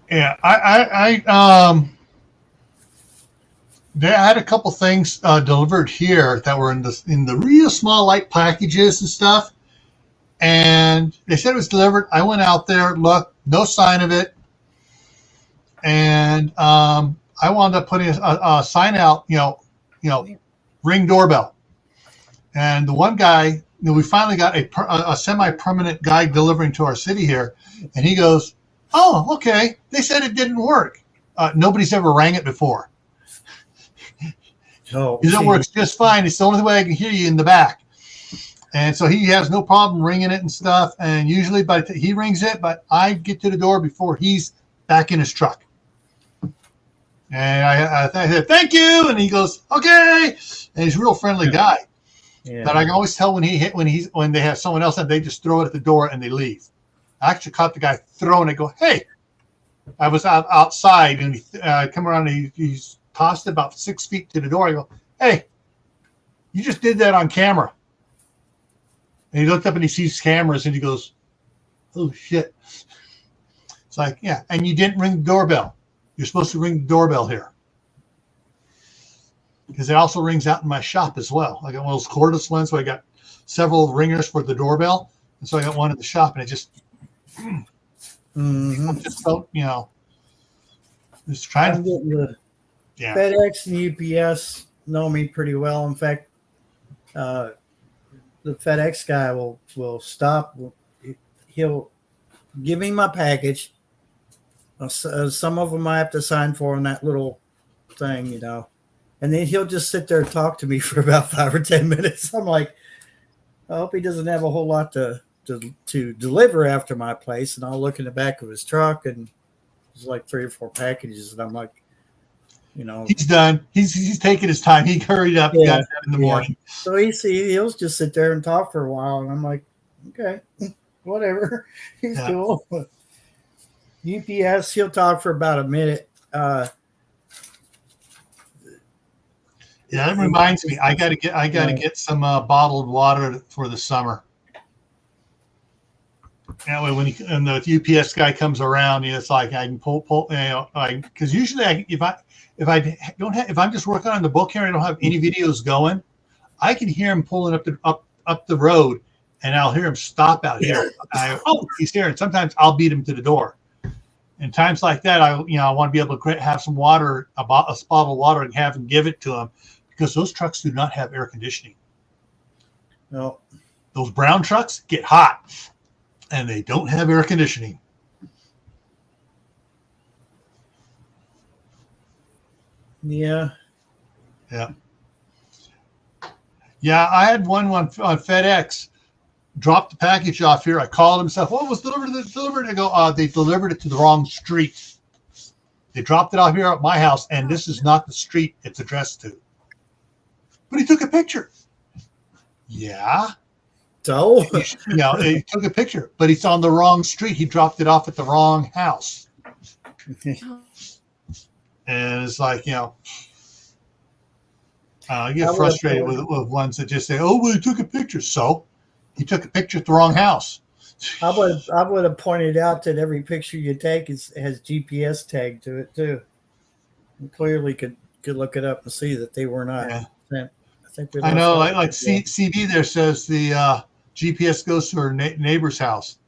Yeah, I had a couple things delivered here that were in the real small light packages and stuff, and they said it was delivered. I went out there, looked, no sign of it, and I wound up putting a sign out, ring doorbell, and the one guy, we finally got a semi-permanent guy delivering to our city here, and he goes, oh, okay. They said it didn't work. Nobody's ever rang it before. Oh, it works just fine. It's the only way I can hear you in the back. And so he has no problem ringing it and stuff. And usually he rings it, but I get to the door before he's back in his truck. And I said, thank you. And he goes, okay. And he's a real friendly guy. Yeah. But I can always tell when they have someone else and they just throw it at the door and they leave. I actually caught the guy throwing it. Go, hey! I was outside and he come around and he's tossed it about 6 feet to the door. I go, hey! You just did that on camera. And he looked up and he sees cameras and he goes, oh shit! It's like, yeah, and you didn't ring the doorbell. You're supposed to ring the doorbell here because it also rings out in my shop as well. I got one of those cordless ones, so I got several ringers for the doorbell, and so I got one in the shop, and it just. Mm-hmm. Just felt, just trying to. FedEx and UPS know me pretty well. In fact, the FedEx guy will stop. He'll give me my package. Some of them I have to sign for on that little thing, and then he'll just sit there and talk to me for about 5 or 10 minutes. I'm like, I hope he doesn't have a whole lot to deliver after my place, and I'll look in the back of his truck and there's like 3 or 4 packages, and I'm like, You know, he's done. He's taking his time. He hurried up, got done in the morning. So he'll just sit there and talk for a while, and I'm like, okay, whatever. He's cool. UPS, he'll talk for about a minute. Yeah, that reminds me. I gotta get some bottled water for the summer. That way, when the UPS guy comes around, it's like I can pull, because usually if I'm just working on the book here and I don't have any videos going, I can hear him pulling up the road, and I'll hear him stop out here. He's here, and sometimes I'll beat him to the door. In times like that, I want to be able to have some water, a bottle of water, and have him give it to him, because those trucks do not have air conditioning. No, those brown trucks get hot, and they don't have air conditioning. Yeah. I had one on FedEx. Dropped the package off here. I called him. Said, "What was delivered?" I go, "They delivered it to the wrong street. They dropped it off here at my house, and this is not the street it's addressed to." But he took a picture. Yeah. So he took a picture, but it's on the wrong street. He dropped it off at the wrong house. And it's like, I get frustrated with ones that just say, "Oh, well, he took a picture." So he took a picture at the wrong house. I would have pointed out that every picture you take has GPS tag to it too. You clearly could look it up and see that they were not sent. I know, like CD there says the GPS goes to her neighbor's house.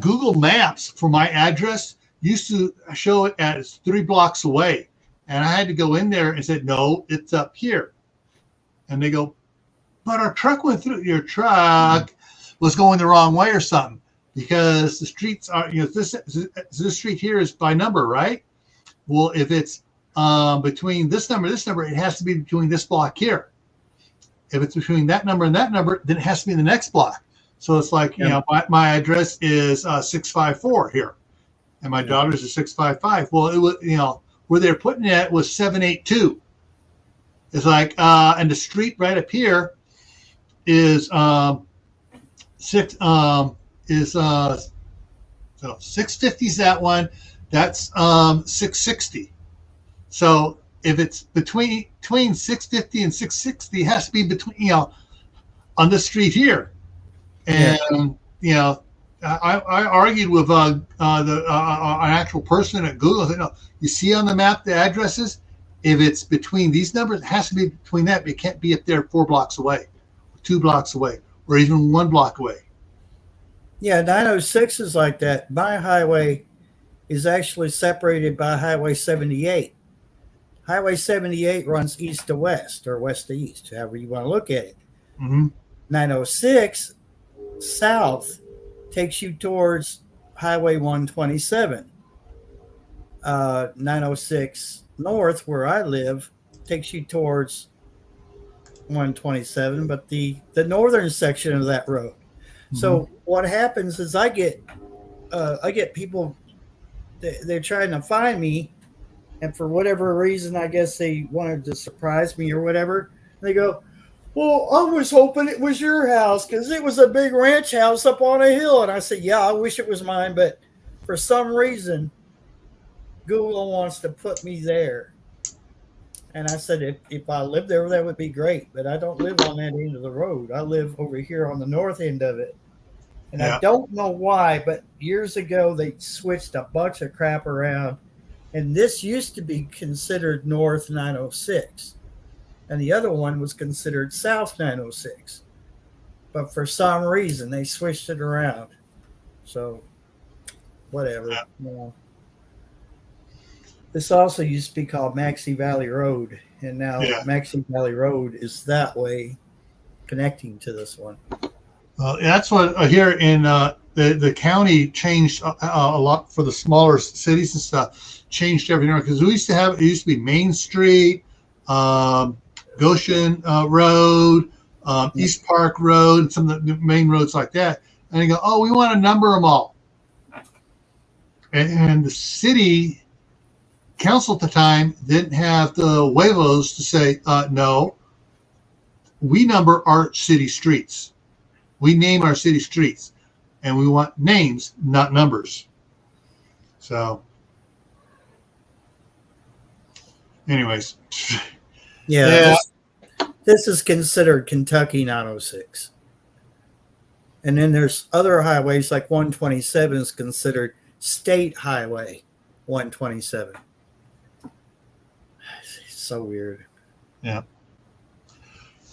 Google Maps for my address used to show it as 3 blocks away. And I had to go in there and said, "No, it's up here." And they go, "But our truck went through." Your truck was going the wrong way or something, because the streets are, this street here is by number, right? Well, if it's between this number, it has to be between this block here. If it's between that number and that number, then it has to be in the next block. So it's like, my address is 654 here, and my daughter's is 655. Well, it was, where they're putting it was 782. It's like, and the street right up here is 650 is that one. That's 660. So if it's between 650 and 660, it has to be between, on the street here. And I argued with an actual person at Google. I said, "No, you see on the map the addresses. If it's between these numbers, it has to be between that. But it can't be up there 4 blocks away, 2 blocks away, or even 1 block away." Yeah, 906 is like that. My highway is actually separated by Highway 78. Highway 78 runs east to west, or west to east, however you want to look at it. Mm-hmm. 906 south takes you towards Highway 127. 906 north, where I live, takes you towards 127, but the northern section of that road. Mm-hmm. So what happens is I get people, they're trying to find me, and for whatever reason, I guess they wanted to surprise me or whatever. They go, "Well, I was hoping it was your house because it was a big ranch house up on a hill." And I said, "Yeah, I wish it was mine, but for some reason, Google wants to put me there." And I said, if I lived there, that would be great, but I don't live on that end of the road. I live over here on the north end of it. And I don't know why, but years ago, they switched a bunch of crap around. And this used to be considered North 906. And the other one was considered South 906. But for some reason, they switched it around. So, whatever. This also used to be called Maxey Valley Road. And now Maxey Valley Road is that way, connecting to this one. That's what here in the county changed a lot for the smaller cities and stuff. Changed everything because it used to be Main Street, Goshen Road, East Park Road, and some of the main roads like that. And they go, "Oh, we want to number them all." And the city council at the time didn't have the huevos to say, no, we number our city streets. We name our city streets, and we want names, not numbers. So, anyways. Yeah. This is considered Kentucky 906. And then there's other highways like 127 is considered State Highway 127. It's so weird. Yeah.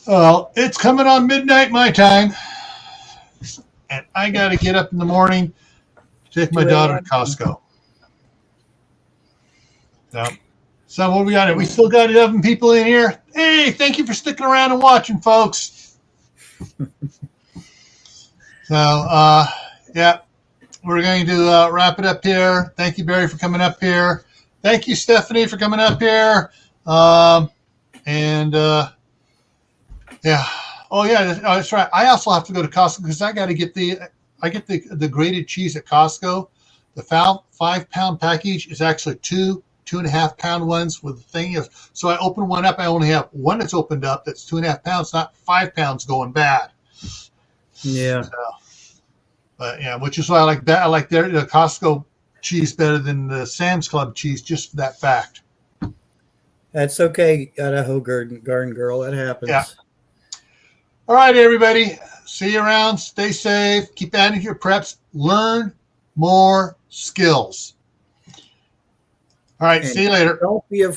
Well, it's coming on midnight my time, and I got to get up in the morning to take my daughter to Costco. So what we got? We still got 11 people in here. Hey, thank you for sticking around and watching, folks. So, yeah, we're going to wrap it up here. Thank you, Barry, for coming up here. Thank you, Stephanie, for coming up here. Yeah. Oh, yeah, that's right. I also have to go to Costco because I got to get the grated cheese at Costco. The 5-pound package is actually 2.5 pound ones with the thing is, so I open one up. I only have one that's opened up that's 2.5 pounds, not 5 pounds going bad. Yeah. So, but yeah, which is why I like that. I like the Costco cheese better than the Sam's Club cheese, just for that fact. That's okay, Idaho garden girl. That happens. Yeah. All right, everybody. See you around. Stay safe. Keep adding to your preps. Learn more skills. All right. And see you later. Don't be afraid.